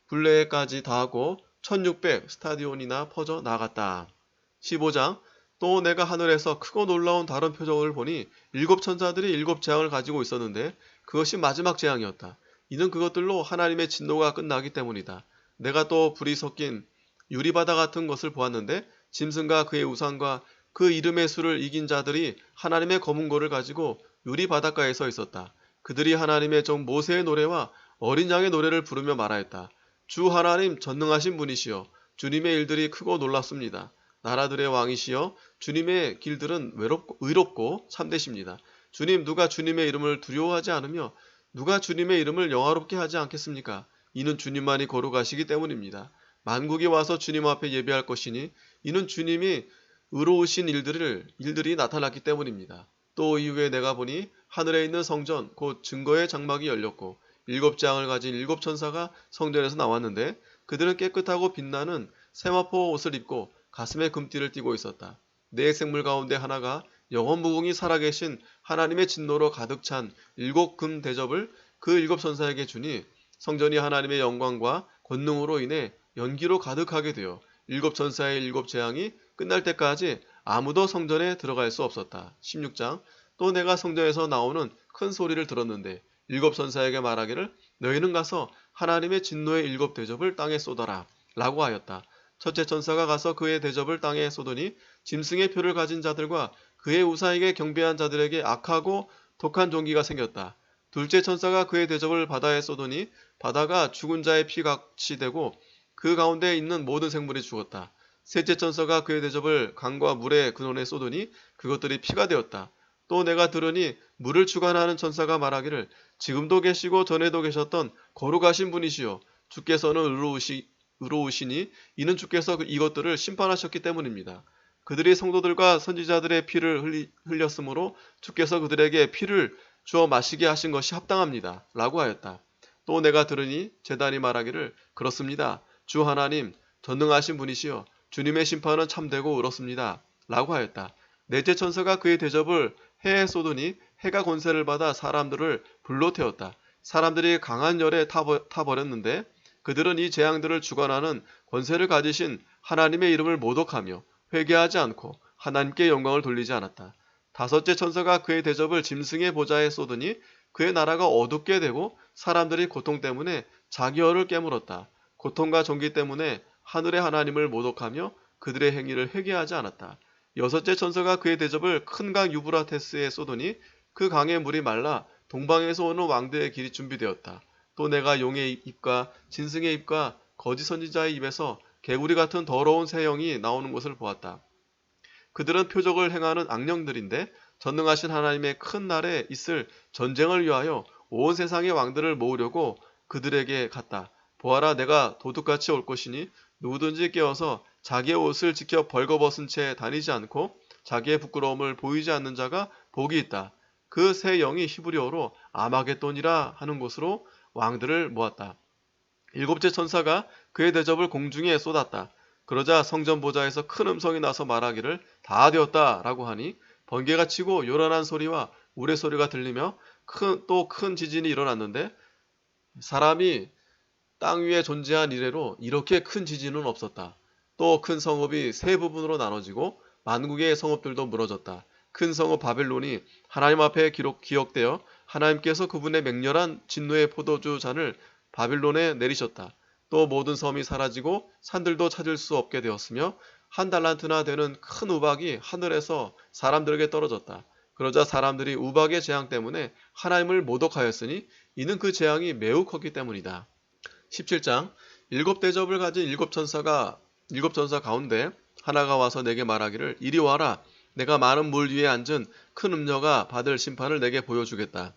굴레까지 닿고 1600 스타디온이나 퍼져 나갔다. 15장 또 내가 하늘에서 크고 놀라운 다른 표적을 보니 7천사들이 7재앙을 가지고 있었는데 그것이 마지막 재앙이었다. 이는 그것들로 하나님의 진노가 끝나기 때문이다. 내가 또 불이 섞인 유리바다 같은 것을 보았는데 짐승과 그의 우상과 그 이름의 수를 이긴 자들이 하나님의 검은 고를 가지고 유리바닷가에 서 있었다. 그들이 하나님의 종 모세의 노래와 어린 양의 노래를 부르며 말하였다. 주 하나님 전능하신 분이시여 주님의 일들이 크고 놀랍습니다. 나라들의 왕이시여 주님의 길들은 의롭고 참되십니다. 주님 누가 주님의 이름을 두려워하지 않으며 누가 주님의 이름을 영화롭게 하지 않겠습니까? 이는 주님만이 거룩하시기 때문입니다. 만국이 와서 주님 앞에 예배할 것이니 이는 주님이 의로우신 일들이 나타났기 때문입니다. 또 이후에 내가 보니 하늘에 있는 성전 곧 증거의 장막이 열렸고 7재앙을 가진 7천사가 성전에서 나왔는데 그들은 깨끗하고 빛나는 세마포 옷을 입고 가슴에 금띠를 띠고 있었다. 네 생물 가운데 하나가 영원무궁히 살아계신 하나님의 진노로 가득 찬 7금 대접을 그 7천사에게 주니 성전이 하나님의 영광과 권능으로 인해 연기로 가득하게 되어 7천사의 7재앙이 끝날 때까지 아무도 성전에 들어갈 수 없었다. 16장 또 내가 성전에서 나오는 큰 소리를 들었는데 7천사에게 말하기를 너희는 가서 하나님의 진노의 7대접을 땅에 쏟아라 라고 하였다. 첫째 천사가 가서 그의 대접을 땅에 쏟으니 짐승의 표를 가진 자들과 그의 우상에게 경배한 자들에게 악하고 독한 종기가 생겼다. 둘째 천사가 그의 대접을 바다에 쏟으니 바다가 죽은 자의 피같이 되고 그 가운데 있는 모든 생물이 죽었다. 셋째 천사가 그의 대접을 강과 물의 근원에 쏟으니 그것들이 피가 되었다. 또 내가 들으니 물을 주관하는 천사가 말하기를 지금도 계시고 전에도 계셨던 거룩하신 분이시여 주께서는 의로우시니 이는 주께서 이것들을 심판하셨기 때문입니다. 그들이 성도들과 선지자들의 피를 흘렸으므로 주께서 그들에게 피를 주어 마시게 하신 것이 합당합니다. 라고 하였다. 또 내가 들으니 제단이 말하기를 그렇습니다. 주 하나님 전능하신 분이시여 주님의 심판은 참되고 의롭습니다. 라고 하였다. 넷째 천사가 그의 대접을 해에 쏟으니 해가 권세를 받아 사람들을 불로 태웠다. 사람들이 강한 열에 타버렸는데 그들은 이 재앙들을 주관하는 권세를 가지신 하나님의 이름을 모독하며 회개하지 않고 하나님께 영광을 돌리지 않았다. 다섯째 천사가 그의 대접을 짐승의 보좌에 쏟으니 그의 나라가 어둡게 되고 사람들이 고통 때문에 자기 혀를 깨물었다. 고통과 종기 때문에 하늘의 하나님을 모독하며 그들의 행위를 회개하지 않았다. 여섯째 천사가 그의 대접을 큰 강 유브라테스에 쏟으니 그 강의 물이 말라 동방에서 오는 왕들의 길이 준비되었다. 또 내가 용의 입과 짐승의 입과 거짓 선지자의 입에서 개구리 같은 더러운 새 영이 나오는 것을 보았다. 그들은 표적을 행하는 악령들인데 전능하신 하나님의 큰 날에 있을 전쟁을 위하여 온 세상의 왕들을 모으려고 그들에게 갔다. 보아라 내가 도둑같이 올 것이니 누구든지 깨어서 자기의 옷을 지켜 벌거벗은 채 다니지 않고 자기의 부끄러움을 보이지 않는 자가 복이 있다. 그 새 영이 히브리어로 아마겟돈이라 하는 곳으로 왕들을 모았다. 일곱째 천사가 그의 대접을 공중에 쏟았다. 그러자 성전 보좌에서 큰 음성이 나서 말하기를 다 되었다 라고 하니 번개가 치고 요란한 소리와 우레소리가 들리며 또 큰 지진이 일어났는데 사람이 땅 위에 존재한 이래로 이렇게 큰 지진은 없었다. 또 큰 성읍이 세 부분으로 나눠지고 만국의 성읍들도 무너졌다. 큰 성읍 바벨론이 하나님 앞에 기억되어 하나님께서 그분의 맹렬한 진노의 포도주 잔을 바벨론에 내리셨다. 또 모든 섬이 사라지고 산들도 찾을 수 없게 되었으며 한 달란트나 되는 큰 우박이 하늘에서 사람들에게 떨어졌다. 그러자 사람들이 우박의 재앙 때문에 하나님을 모독하였으니 이는 그 재앙이 매우 컸기 때문이다. 17장 일곱 대접을 가진 일곱 천사 가운데 하나가 와서 내게 말하기를 이리 와라. 내가 많은 물 위에 앉은 큰 음녀가 받을 심판을 내게 보여주겠다.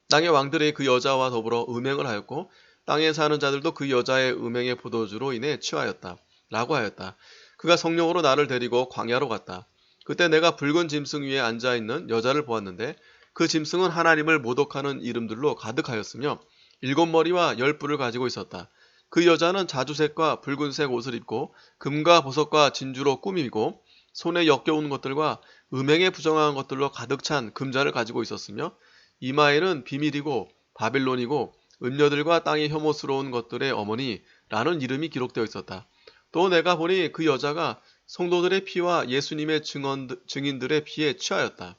땅의 왕들이 그 여자와 더불어 음행을 하였고 땅에 사는 자들도 그 여자의 음행의 포도주로 인해 취하였다. 라고 하였다. 그가 성령으로 나를 데리고 광야로 갔다. 그때 내가 붉은 짐승 위에 앉아있는 여자를 보았는데 그 짐승은 하나님을 모독하는 이름들로 가득하였으며 일곱 머리와 열 뿔을 가지고 있었다. 그 여자는 자주색과 붉은색 옷을 입고 금과 보석과 진주로 꾸미고 손에 역겨운 것들과 음행에 부정한 것들로 가득 찬 금잔을 가지고 있었으며 이마에는 비밀이고 바빌론이고 음녀들과 땅의 혐오스러운 것들의 어머니라는 이름이 기록되어 있었다. 또 내가 보니 그 여자가 성도들의 피와 예수님의 증인들의 피에 취하였다.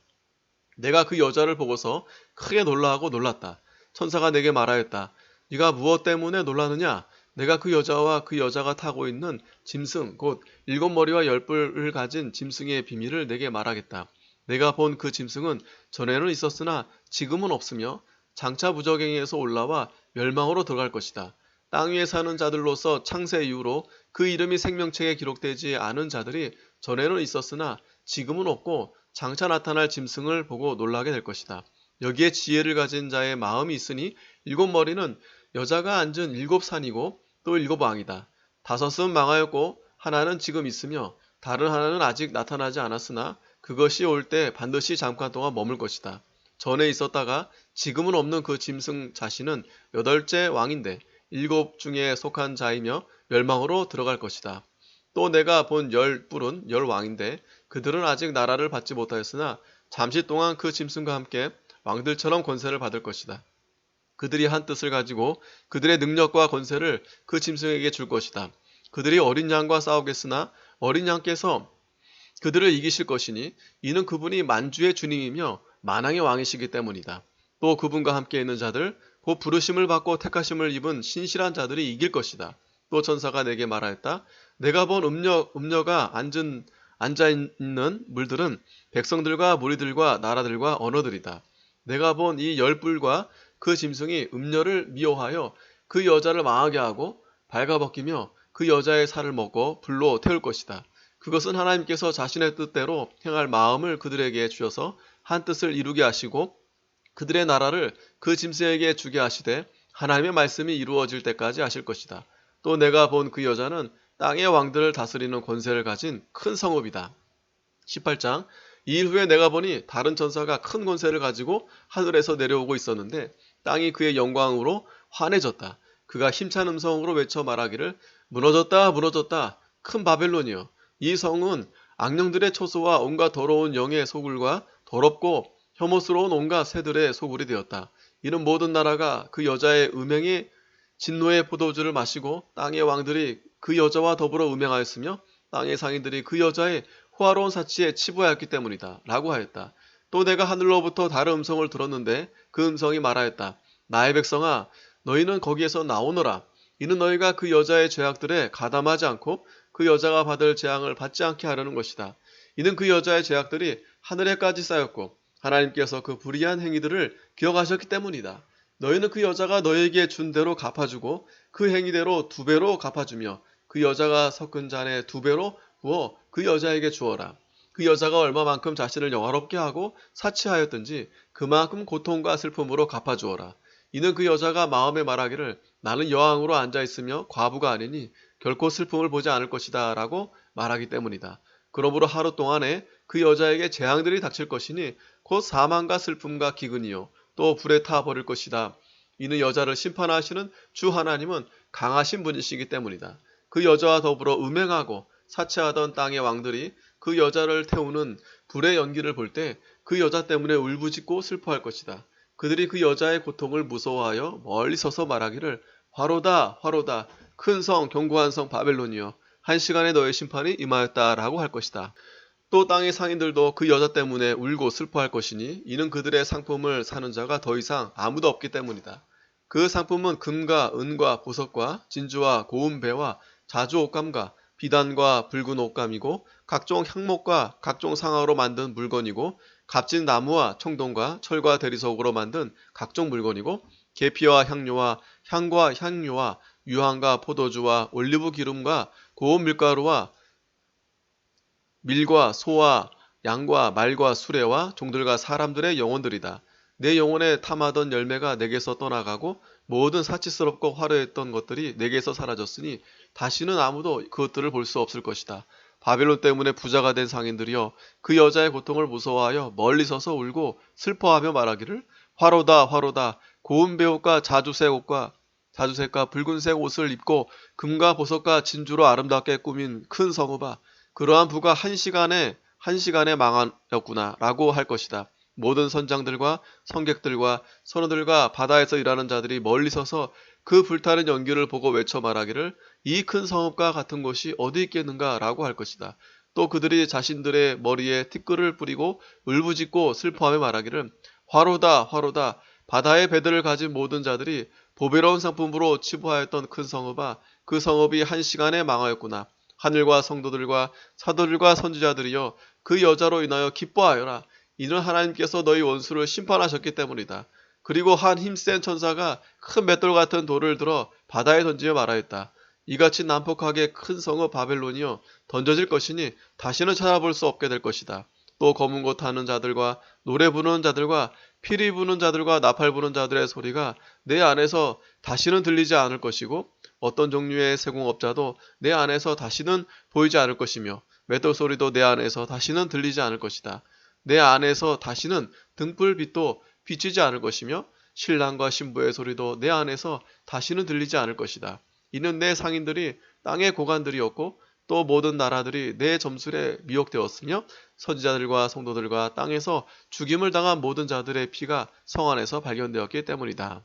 내가 그 여자를 보고서 크게 놀랐다. 천사가 내게 말하였다. 네가 무엇 때문에 놀라느냐? 내가 그 여자와 그 여자가 타고 있는 짐승 곧 일곱 머리와 열 뿔을 가진 짐승의 비밀을 내게 말하겠다. 내가 본 그 짐승은 전에는 있었으나 지금은 없으며 장차 무저갱이에서 올라와 멸망으로 들어갈 것이다. 땅 위에 사는 자들로서 창세 이후로 그 이름이 생명책에 기록되지 않은 자들이 전에는 있었으나 지금은 없고 장차 나타날 짐승을 보고 놀라게 될 것이다. 여기에 지혜를 가진 자의 마음이 있으니 일곱 머리는 여자가 앉은 일곱 산이고 또 일곱 왕이다. 다섯은 망하였고 하나는 지금 있으며 다른 하나는 아직 나타나지 않았으나 그것이 올 때 반드시 잠깐 동안 머물 것이다. 전에 있었다가 지금은 없는 그 짐승 자신은 여덟째 왕인데 일곱 중에 속한 자이며 멸망으로 들어갈 것이다. 또 내가 본 열 뿔은 열 왕인데 그들은 아직 나라를 받지 못하였으나 잠시 동안 그 짐승과 함께 왕들처럼 권세를 받을 것이다. 그들이 한 뜻을 가지고 그들의 능력과 권세를 그 짐승에게 줄 것이다. 그들이 어린 양과 싸우겠으나 어린 양께서 그들을 이기실 것이니 이는 그분이 만주의 주님이며 만왕의 왕이시기 때문이다. 또 그분과 함께 있는 자들 곧 부르심을 받고 택하심을 입은 신실한 자들이 이길 것이다. 또 천사가 내게 말하였다. 내가 본 음녀가 앉아있는 물들은 백성들과 무리들과 나라들과 언어들이다. 내가 본 이 열 뿔과 그 짐승이 음녀를 미워하여 그 여자를 망하게 하고 발가벗기며 그 여자의 살을 먹고 불로 태울 것이다. 그것은 하나님께서 자신의 뜻대로 행할 마음을 그들에게 주셔서 한 뜻을 이루게 하시고 그들의 나라를 그 짐승에게 주게 하시되 하나님의 말씀이 이루어질 때까지 하실 것이다. 또 내가 본 그 여자는 땅의 왕들을 다스리는 권세를 가진 큰 성읍이다. 18장 이 일 후에 내가 보니 다른 천사가 큰 권세를 가지고 하늘에서 내려오고 있었는데 땅이 그의 영광으로 환해졌다. 그가 힘찬 음성으로 외쳐 말하기를 무너졌다 무너졌다 큰 바벨론이여 이 성은 악령들의 초소와 온갖 더러운 영의 소굴과 더럽고 혐오스러운 온갖 새들의 소굴이 되었다. 이는 모든 나라가 그 여자의 음행의 진노의 포도주를 마시고 땅의 왕들이 그 여자와 더불어 음행하였으며 땅의 상인들이 그 여자의 호화로운 사치에 치부하였기 때문이다. 라고 하였다. 또 내가 하늘로부터 다른 음성을 들었는데 그 음성이 말하였다. 나의 백성아 너희는 거기에서 나오너라. 이는 너희가 그 여자의 죄악들에 가담하지 않고 그 여자가 받을 재앙을 받지 않게 하려는 것이다. 이는 그 여자의 죄악들이 하늘에까지 쌓였고 하나님께서 그 불의한 행위들을 기억하셨기 때문이다. 너희는 그 여자가 너희에게 준 대로 갚아주고 그 행위대로 2배로 갚아주며 그 여자가 섞은 잔에 2배로 부어 그 여자에게 주어라. 그 여자가 얼마만큼 자신을 영화롭게 하고 사치하였든지 그만큼 고통과 슬픔으로 갚아주어라. 이는 그 여자가 마음에 말하기를 나는 여왕으로 앉아있으며 과부가 아니니 결코 슬픔을 보지 않을 것이다 라고 말하기 때문이다. 그러므로 하루 동안에 그 여자에게 재앙들이 닥칠 것이니 곧 사망과 슬픔과 기근이요 또 불에 타 버릴 것이다. 이는 여자를 심판하시는 주 하나님은 강하신 분이시기 때문이다. 그 여자와 더불어 음행하고 사치하던 땅의 왕들이 그 여자를 태우는 불의 연기를 볼 때 그 여자 때문에 울부짖고 슬퍼할 것이다. 그들이 그 여자의 고통을 무서워하여 멀리 서서 말하기를 화로다 화로다 큰 성 견고한 성 바벨론이여 한 시간에 너의 심판이 임하였다라고 할 것이다. 또 땅의 상인들도 그 여자 때문에 울고 슬퍼할 것이니 이는 그들의 상품을 사는 자가 더 이상 아무도 없기 때문이다. 그 상품은 금과 은과 보석과 진주와 고운 배와 자주 옷감과 비단과 붉은 옷감이고 각종 향목과 각종 상아로 만든 물건이고 값진 나무와 청동과 철과 대리석으로 만든 각종 물건이고 계피와 향료와 향과 향료와 유황과 포도주와 올리브 기름과 고운 밀가루와 밀과 소와 양과 말과 수레와 종들과 사람들의 영혼들이다. 내 영혼에 탐하던 열매가 내게서 떠나가고 모든 사치스럽고 화려했던 것들이 내게서 사라졌으니 다시는 아무도 그것들을 볼 수 없을 것이다. 바벨론 때문에 부자가 된 상인들이여 그 여자의 고통을 무서워하여 멀리 서서 울고 슬퍼하며 말하기를 화로다 화로다 고운 배옷과 자주색과 붉은색 옷을 입고 금과 보석과 진주로 아름답게 꾸민 큰 성읍아 그러한 부가 한 시간에 망하였구나 라고 할 것이다. 모든 선장들과 성객들과 선원들과 바다에서 일하는 자들이 멀리 서서 그 불타는 연기를 보고 외쳐 말하기를 이 큰 성읍과 같은 곳이 어디 있겠는가 라고 할 것이다. 또 그들이 자신들의 머리에 티끌을 뿌리고 울부짖고 슬퍼하며 말하기를 화로다 화로다 바다의 배들을 가진 모든 자들이 보배로운 상품으로 치부하였던 큰 성읍아 그 성읍이 한 시간에 망하였구나. 하늘과 성도들과 사도들과 선지자들이여 그 여자로 인하여 기뻐하여라. 이는 하나님께서 너희 원수를 심판하셨기 때문이다. 그리고 한 힘센 천사가 큰 맷돌 같은 돌을 들어 바다에 던지며 말하였다. 이같이 난폭하게 큰 성읍 바벨론이여 던져질 것이니 다시는 찾아볼 수 없게 될 것이다. 또 검은 곳 타는 자들과 노래 부르는 자들과 피리 부는 자들과 나팔 부는 자들의 소리가 내 안에서 다시는 들리지 않을 것이고 어떤 종류의 세공업자도 내 안에서 다시는 보이지 않을 것이며 맷돌 소리도 내 안에서 다시는 들리지 않을 것이다. 내 안에서 다시는 등불빛도 비치지 않을 것이며 신랑과 신부의 소리도 내 안에서 다시는 들리지 않을 것이다. 이는 내 상인들이 땅의 고관들이었고 또 모든 나라들이 내 점술에 미혹되었으며 선지자들과 성도들과 땅에서 죽임을 당한 모든 자들의 피가 성 안에서 발견되었기 때문이다.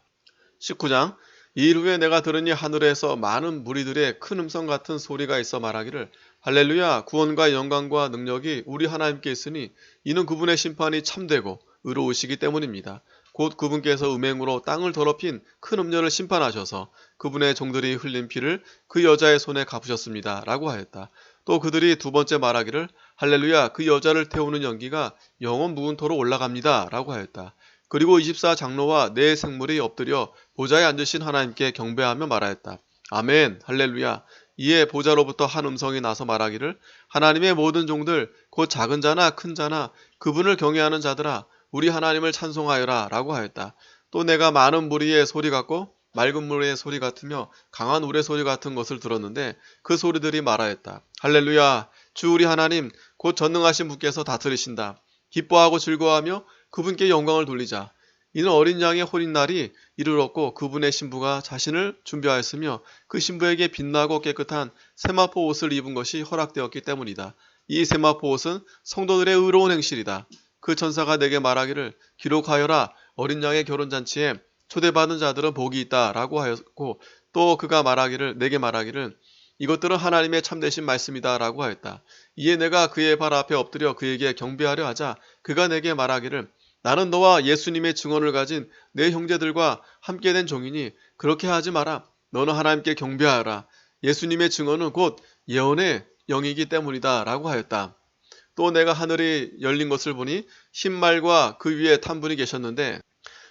19장 이 일 후에 내가 들으니 하늘에서 많은 무리들의 큰 음성 같은 소리가 있어 말하기를 할렐루야 구원과 영광과 능력이 우리 하나님께 있으니 이는 그분의 심판이 참되고 의로우시기 때문입니다. 곧 그분께서 음행으로 땅을 더럽힌 큰 음녀를 심판하셔서 그분의 종들이 흘린 피를 그 여자의 손에 갚으셨습니다. 라고 하였다. 또 그들이 두 번째 말하기를 할렐루야 그 여자를 태우는 연기가 영원 무궁토로 올라갑니다. 라고 하였다. 그리고 24장로와 네 생물이 엎드려 보좌에 앉으신 하나님께 경배하며 말하였다. 아멘 할렐루야. 이에 보좌로부터 한 음성이 나서 말하기를 하나님의 모든 종들 곧 작은 자나 큰 자나 그분을 경외하는 자들아 우리 하나님을 찬송하여라 라고 하였다. 또 내가 많은 무리의 소리 같고 맑은 물의 소리 같으며 강한 우레 소리 같은 것을 들었는데 그 소리들이 말하였다. 할렐루야 주 우리 하나님 곧 전능하신 분께서 다스리신다. 기뻐하고 즐거워하며 그분께 영광을 돌리자. 이는 어린 양의 혼인날이 이르렀고 그분의 신부가 자신을 준비하였으며 그 신부에게 빛나고 깨끗한 세마포 옷을 입은 것이 허락되었기 때문이다. 이 세마포 옷은 성도들의 의로운 행실이다. 그 천사가 내게 말하기를 기록하여라 어린 양의 결혼잔치에 초대받은 자들은 복이 있다 라고 하였고 또 그가 내게 말하기를 이것들은 하나님의 참되신 말씀이다 라고 하였다. 이에 내가 그의 발 앞에 엎드려 그에게 경배하려 하자 그가 내게 말하기를 나는 너와 예수님의 증언을 가진 내 형제들과 함께 된 종이니 그렇게 하지 마라. 너는 하나님께 경배하라. 예수님의 증언은 곧 예언의 영이기 때문이다 라고 하였다. 또 내가 하늘이 열린 것을 보니 흰 말과 그 위에 탄 분이 계셨는데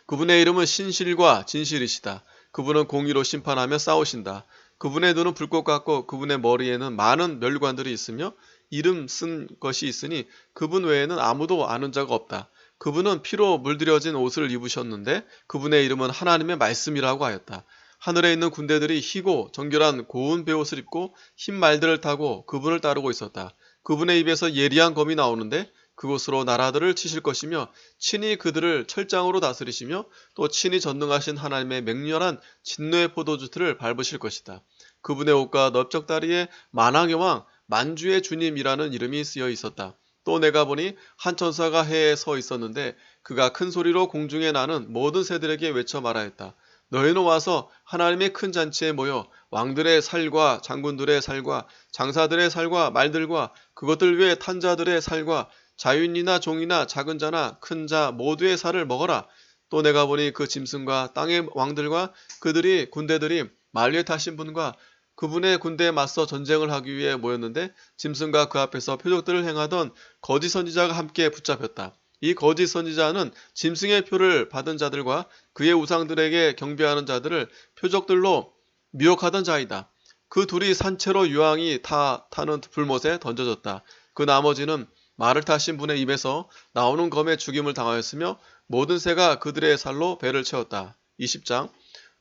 그분의 이름은 신실과 진실이시다. 그분은 공의로 심판하며 싸우신다. 그분의 눈은 불꽃 같고 그분의 머리에는 많은 멸관들이 있으며 이름 쓴 것이 있으니 그분 외에는 아무도 아는 자가 없다. 그분은 피로 물들여진 옷을 입으셨는데 그분의 이름은 하나님의 말씀이라고 하였다. 하늘에 있는 군대들이 희고 정결한 고운 베옷을 입고 흰 말들을 타고 그분을 따르고 있었다. 그분의 입에서 예리한 검이 나오는데 그곳으로 나라들을 치실 것이며 친히 그들을 철장으로 다스리시며 또 친히 전능하신 하나님의 맹렬한 진노의 포도주틀을 밟으실 것이다. 그분의 옷과 넓적다리에 만왕의 왕 만주의 주님이라는 이름이 쓰여 있었다. 또 내가 보니 한 천사가 해에 서 있었는데 그가 큰 소리로 공중에 나는 모든 새들에게 외쳐 말하였다. 너희는 와서 하나님의 큰 잔치에 모여 왕들의 살과 장군들의 살과 장사들의 살과 말들과 그것들 위에 탄 자들의 살과 자유인이나 종이나 작은 자나 큰 자 모두의 살을 먹어라. 또 내가 보니 그 짐승과 땅의 왕들과 그들이 군대들이 말 위에 타신 분과 그분의 군대에 맞서 전쟁을 하기 위해 모였는데 짐승과 그 앞에서 표적들을 행하던 거짓 선지자가 함께 붙잡혔다. 이 거짓 선지자는 짐승의 표를 받은 자들과 그의 우상들에게 경배하는 자들을 표적들로 미혹하던 자이다. 그 둘이 산채로 유황이 타는 불못에 던져졌다. 그 나머지는 말을 타신 분의 입에서 나오는 검에 죽임을 당하였으며 모든 새가 그들의 살로 배를 채웠다. 20장.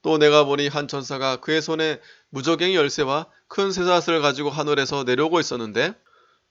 또 내가 보니 한 천사가 그의 손에 무저갱이 열쇠와 큰 쇠사슬을 가지고 하늘에서 내려오고 있었는데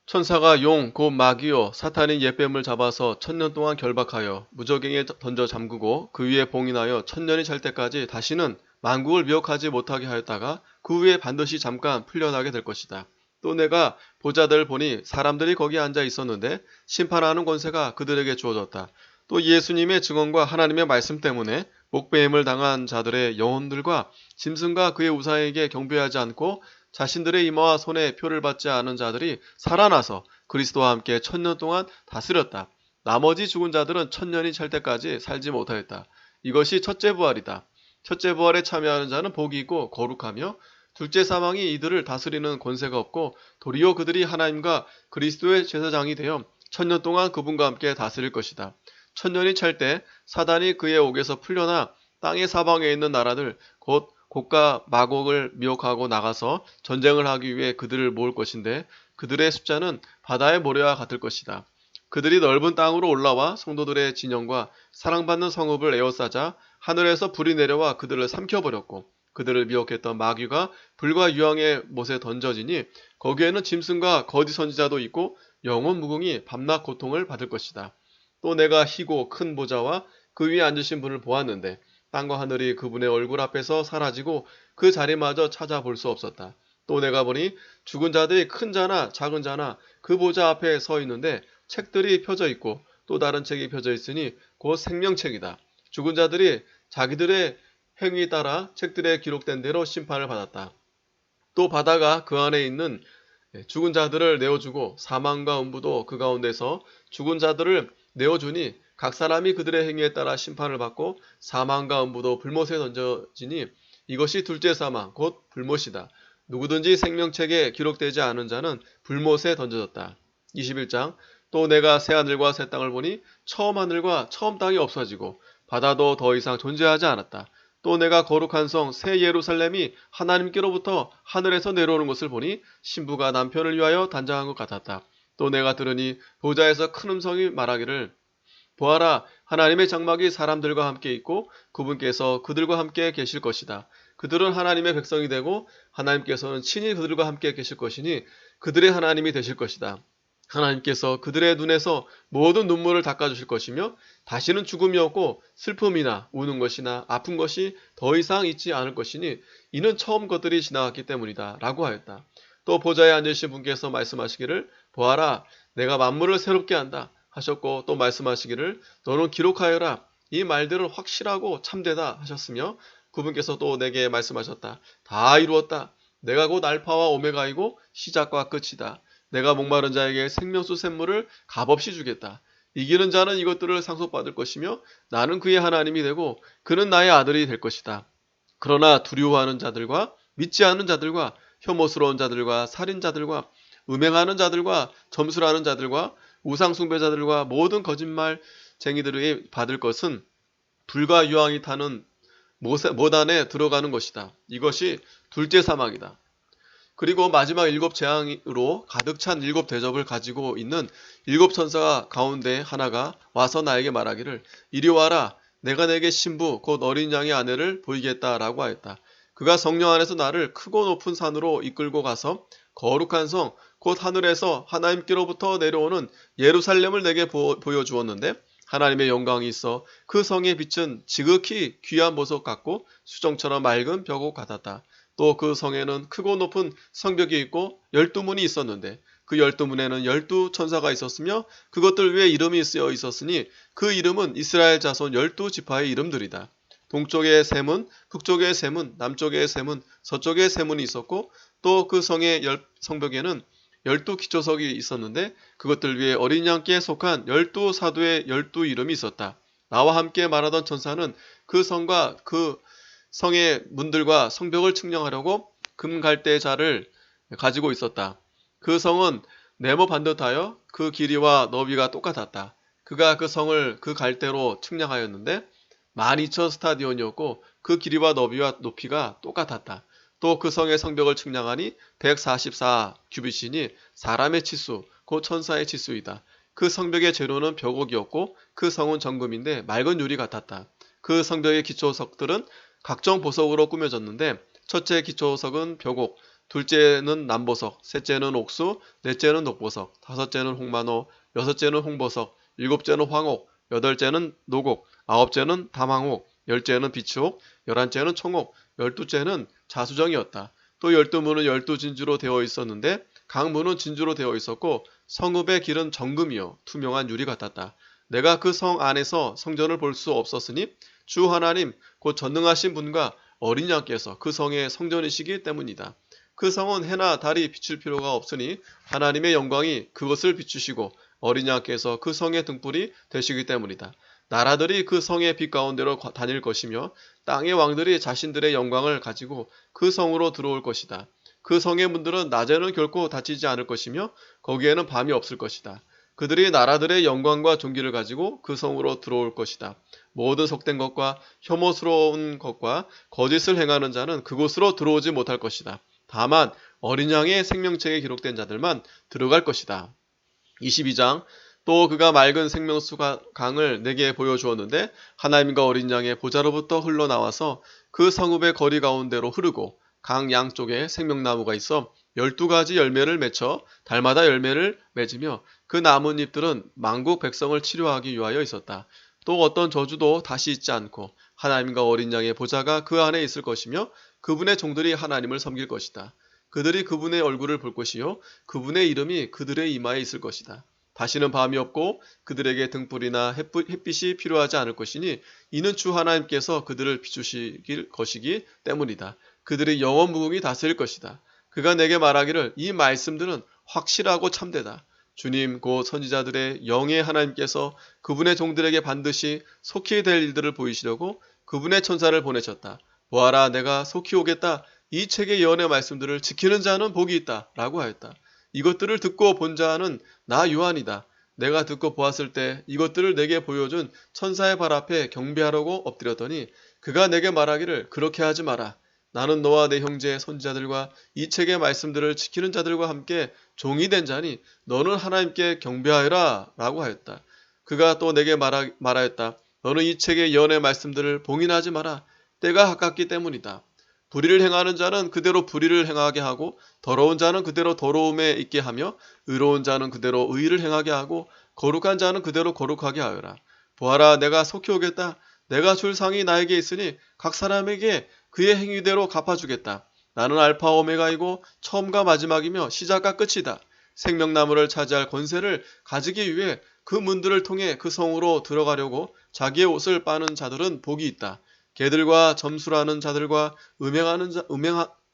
천사가 용 곧 마귀요 사탄인 옛뱀을 잡아서 1000년 동안 결박하여 무저갱이에 던져 잠그고 그 위에 봉인하여 1000년이 찰 때까지 다시는 만국을 미혹하지 못하게 하였다가 그 후에 반드시 잠깐 풀려나게 될 것이다. 또 내가 보자들 보니 사람들이 거기 앉아 있었는데 심판하는 권세가 그들에게 주어졌다. 또 예수님의 증언과 하나님의 말씀 때문에 목배임을 당한 자들의 영혼들과 짐승과 그의 우상에게 경배하지 않고 자신들의 이마와 손에 표를 받지 않은 자들이 살아나서 그리스도와 함께 1000년 동안 다스렸다. 나머지 죽은 자들은 1000년이 찰 때까지 살지 못하였다. 이것이 첫째 부활이다. 첫째 부활에 참여하는 자는 복이 있고 거룩하며 둘째 사망이 이들을 다스리는 권세가 없고 도리어 그들이 하나님과 그리스도의 제사장이 되어 1000년 동안 그분과 함께 다스릴 것이다. 1000년이 찰 때 사단이 그의 옥에서 풀려나 땅의 사방에 있는 나라들 곧 곡과 마곡을 미혹하고 나가서 전쟁을 하기 위해 그들을 모을 것인데 그들의 숫자는 바다의 모래와 같을 것이다. 그들이 넓은 땅으로 올라와 성도들의 진영과 사랑받는 성읍을 에워싸자 하늘에서 불이 내려와 그들을 삼켜버렸고 그들을 미혹했던 마귀가 불과 유황의 못에 던져지니 거기에는 짐승과 거짓 선지자도 있고 영원 무궁히 밤낮 고통을 받을 것이다. 또 내가 희고 큰 보좌와 그 위에 앉으신 분을 보았는데 땅과 하늘이 그분의 얼굴 앞에서 사라지고 그 자리마저 찾아볼 수 없었다. 또 내가 보니 죽은 자들이 큰 자나 작은 자나 그 보좌 앞에 서 있는데 책들이 펴져 있고 또 다른 책이 펴져 있으니 곧 생명책이다. 죽은 자들이 자기들의 행위에 따라 책들에 기록된 대로 심판을 받았다. 또 바다가 그 안에 있는 죽은 자들을 내어주고 사망과 음부도 그 가운데서 죽은 자들을 내어주니 각 사람이 그들의 행위에 따라 심판을 받고 사망과 음부도 불못에 던져지니 이것이 둘째 사망 곧 불못이다. 누구든지 생명책에 기록되지 않은 자는 불못에 던져졌다. 21장. 또 내가 새 하늘과 새 땅을 보니 처음 하늘과 처음 땅이 없어지고 바다도 더 이상 존재하지 않았다. 또 내가 거룩한 성 새 예루살렘이 하나님께로부터 하늘에서 내려오는 것을 보니 신부가 남편을 위하여 단장한 것 같았다. 또 내가 들으니 보좌에서 큰 음성이 말하기를 보아라, 하나님의 장막이 사람들과 함께 있고 그분께서 그들과 함께 계실 것이다. 그들은 하나님의 백성이 되고 하나님께서는 친히 그들과 함께 계실 것이니 그들의 하나님이 되실 것이다. 하나님께서 그들의 눈에서 모든 눈물을 닦아주실 것이며 다시는 죽음이 없고 슬픔이나 우는 것이나 아픈 것이 더 이상 있지 않을 것이니 이는 처음 것들이 지나갔기 때문이다 라고 하였다. 또 보좌에 앉으신 분께서 말씀하시기를 보아라, 내가 만물을 새롭게 한다 하셨고 또 말씀하시기를 너는 기록하여라, 이 말들은 확실하고 참되다 하셨으며 그분께서 또 내게 말씀하셨다. 다 이루었다. 내가 곧 알파와 오메가이고 시작과 끝이다. 내가 목마른 자에게 생명수 샘물을 값없이 주겠다. 이기는 자는 이것들을 상속받을 것이며 나는 그의 하나님이 되고 그는 나의 아들이 될 것이다. 그러나 두려워하는 자들과 믿지 않는 자들과 혐오스러운 자들과 살인자들과 음행하는 자들과 점술하는 자들과 우상숭배자들과 모든 거짓말쟁이들이 받을 것은 불과 유황이 타는 못 안에 들어가는 것이다. 이것이 둘째 사망이다. 그리고 마지막 일곱 재앙으로 가득 찬 일곱 대접을 가지고 있는 일곱 천사 가운데 하나가 와서 나에게 말하기를 이리 와라, 내가 내게 신부 곧 어린 양의 아내를 보이겠다라고 하였다. 그가 성령 안에서 나를 크고 높은 산으로 이끌고 가서 거룩한 성 곧 하늘에서 하나님께로부터 내려오는 예루살렘을 내게 보여주었는데 하나님의 영광이 있어 그 성의 빛은 지극히 귀한 보석 같고 수정처럼 맑은 벽옥 같았다. 또 그 성에는 크고 높은 성벽이 있고 12문이 있었는데 그 12문에는 12천사가 있었으며 그것들 위에 이름이 쓰여 있었으니 그 이름은 이스라엘 자손 12지파의 이름들이다. 동쪽의 세 문, 북쪽의 세 문, 남쪽의 세 문, 서쪽의 세 문이 있었고 또 그 성의 성벽에는 12기초석이 있었는데 그것들 위에 어린 양께 속한 12사도의 12이름이 있었다. 나와 함께 말하던 천사는 그 성과 그 성의 문들과 성벽을 측량하려고 금갈대자를 가지고 있었다. 그 성은 네모 반듯하여 그 길이와 너비가 똑같았다. 그가 그 성을 그 갈대로 측량하였는데 12,000스타디온이었고 그 길이와 너비와 높이가 똑같았다. 또 그 성의 성벽을 측량하니 144규빗이니 사람의 치수, 곧 천사의 치수이다. 그 성벽의 재료는 벽옥이었고 그 성은 정금인데 맑은 유리 같았다. 그 성벽의 기초석들은 각종 보석으로 꾸며졌는데 첫째 기초석은 벽옥, 둘째는 남보석, 셋째는 옥수, 넷째는 녹보석, 다섯째는 홍마노, 여섯째는 홍보석, 일곱째는 황옥, 여덟째는 노곡, 아홉째는 담황옥, 열째는 비추옥, 열한째는 청옥, 열두째는 자수정이었다. 또 12문은 12진주로 되어 있었는데 각 문은 진주로 되어 있었고 성읍의 길은 정금이요 투명한 유리 같았다. 내가 그 성 안에서 성전을 볼 수 없었으니 주 하나님 곧 전능하신 분과 어린 양께서 그 성의 성전이시기 때문이다. 그 성은 해나 달이 비출 필요가 없으니 하나님의 영광이 그것을 비추시고 어린 양께서 그 성의 등불이 되시기 때문이다. 나라들이 그 성의 빛 가운데로 다닐 것이며 땅의 왕들이 자신들의 영광을 가지고 그 성으로 들어올 것이다. 그 성의 문들은 낮에는 결코 닫히지 않을 것이며 거기에는 밤이 없을 것이다. 그들이 나라들의 영광과 존귀를 가지고 그 성으로 들어올 것이다. 모든 속된 것과 혐오스러운 것과 거짓을 행하는 자는 그곳으로 들어오지 못할 것이다. 다만 어린 양의 생명책에 기록된 자들만 들어갈 것이다. 22장 또 그가 맑은 생명수 강을 내게 보여주었는데 하나님과 어린 양의 보좌로부터 흘러나와서 그 성읍의 거리 가운데로 흐르고 강 양쪽에 생명나무가 있어 12가지 열매를 맺혀 달마다 열매를 맺으며 그 나뭇잎들은 만국 백성을 치료하기 위하여 있었다. 또 어떤 저주도 다시 있지 않고 하나님과 어린 양의 보좌가 그 안에 있을 것이며 그분의 종들이 하나님을 섬길 것이다. 그들이 그분의 얼굴을 볼 것이요 그분의 이름이 그들의 이마에 있을 것이다. 다시는 밤이 없고 그들에게 등불이나 햇빛이 필요하지 않을 것이니 이는 주 하나님께서 그들을 비추실 것이기 때문이다. 그들이 영원 무궁히 다스릴 것이다. 그가 내게 말하기를 이 말씀들은 확실하고 참되다. 주님 곧 선지자들의 영의 하나님께서 그분의 종들에게 반드시 속히 될 일들을 보이시려고 그분의 천사를 보내셨다. 보아라 내가 속히 오겠다. 이 책의 예언의 말씀들을 지키는 자는 복이 있다. 라고 하였다. 이것들을 듣고 본 자는 나 요한이다. 내가 듣고 보았을 때 이것들을 내게 보여준 천사의 발 앞에 경배하려고 엎드렸더니 그가 내게 말하기를 그렇게 하지 마라. 나는 너와 내 형제 선지자들과 이 책의 말씀들을 지키는 자들과 함께 종이 된 자니 너는 하나님께 경배하여라 라고 하였다. 그가 또 내게 말하였다. 너는 이 책의 예언의 말씀들을 봉인하지 마라. 때가 가깝기 때문이다. 불의를 행하는 자는 그대로 불의를 행하게 하고 더러운 자는 그대로 더러움에 있게 하며 의로운 자는 그대로 의를 행하게 하고 거룩한 자는 그대로 거룩하게 하여라. 보아라 내가 속히 오겠다. 내가 줄 상이 나에게 있으니 각 사람에게 그의 행위대로 갚아주겠다. 나는 알파 오메가이고 처음과 마지막이며 시작과 끝이다. 생명나무를 차지할 권세를 가지기 위해 그 문들을 통해 그 성으로 들어가려고 자기의 옷을 빠는 자들은 복이 있다. 개들과 점술하는 자들과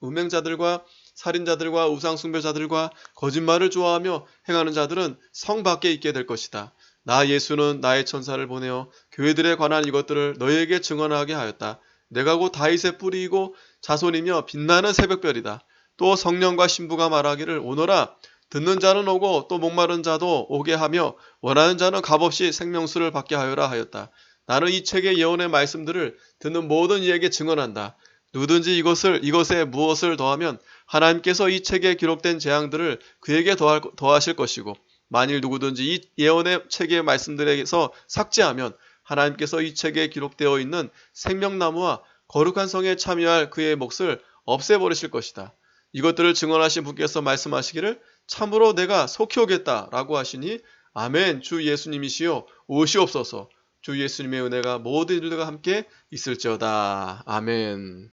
음행자들과 살인자들과 우상숭배자들과 거짓말을 좋아하며 행하는 자들은 성 밖에 있게 될 것이다. 나 예수는 나의 천사를 보내어 교회들에 관한 이것들을 너희에게 증언하게 하였다. 내가 곧 다윗의 뿌리이고 자손이며 빛나는 새벽별이다. 또 성령과 신부가 말하기를 오너라. 듣는 자는 오고 또 목마른 자도 오게 하며 원하는 자는 값없이 생명수를 받게 하여라 하였다. 나는 이 책의 예언의 말씀들을 듣는 모든 이에게 증언한다. 누구든지 이것에 무엇을 더하면 하나님께서 이 책에 기록된 재앙들을 그에게 더하실 것이고 만일 누구든지 이 예언의 책의 말씀들에게서 삭제하면 하나님께서 이 책에 기록되어 있는 생명나무와 거룩한 성에 참여할 그의 몫을 없애버리실 것이다. 이것들을 증언하신 분께서 말씀하시기를 참으로 내가 속히 오겠다 라고 하시니 아멘. 주 예수님이시여 오시옵소서. 주 예수님의 은혜가 모든 일들과 함께 있을지어다. 아멘.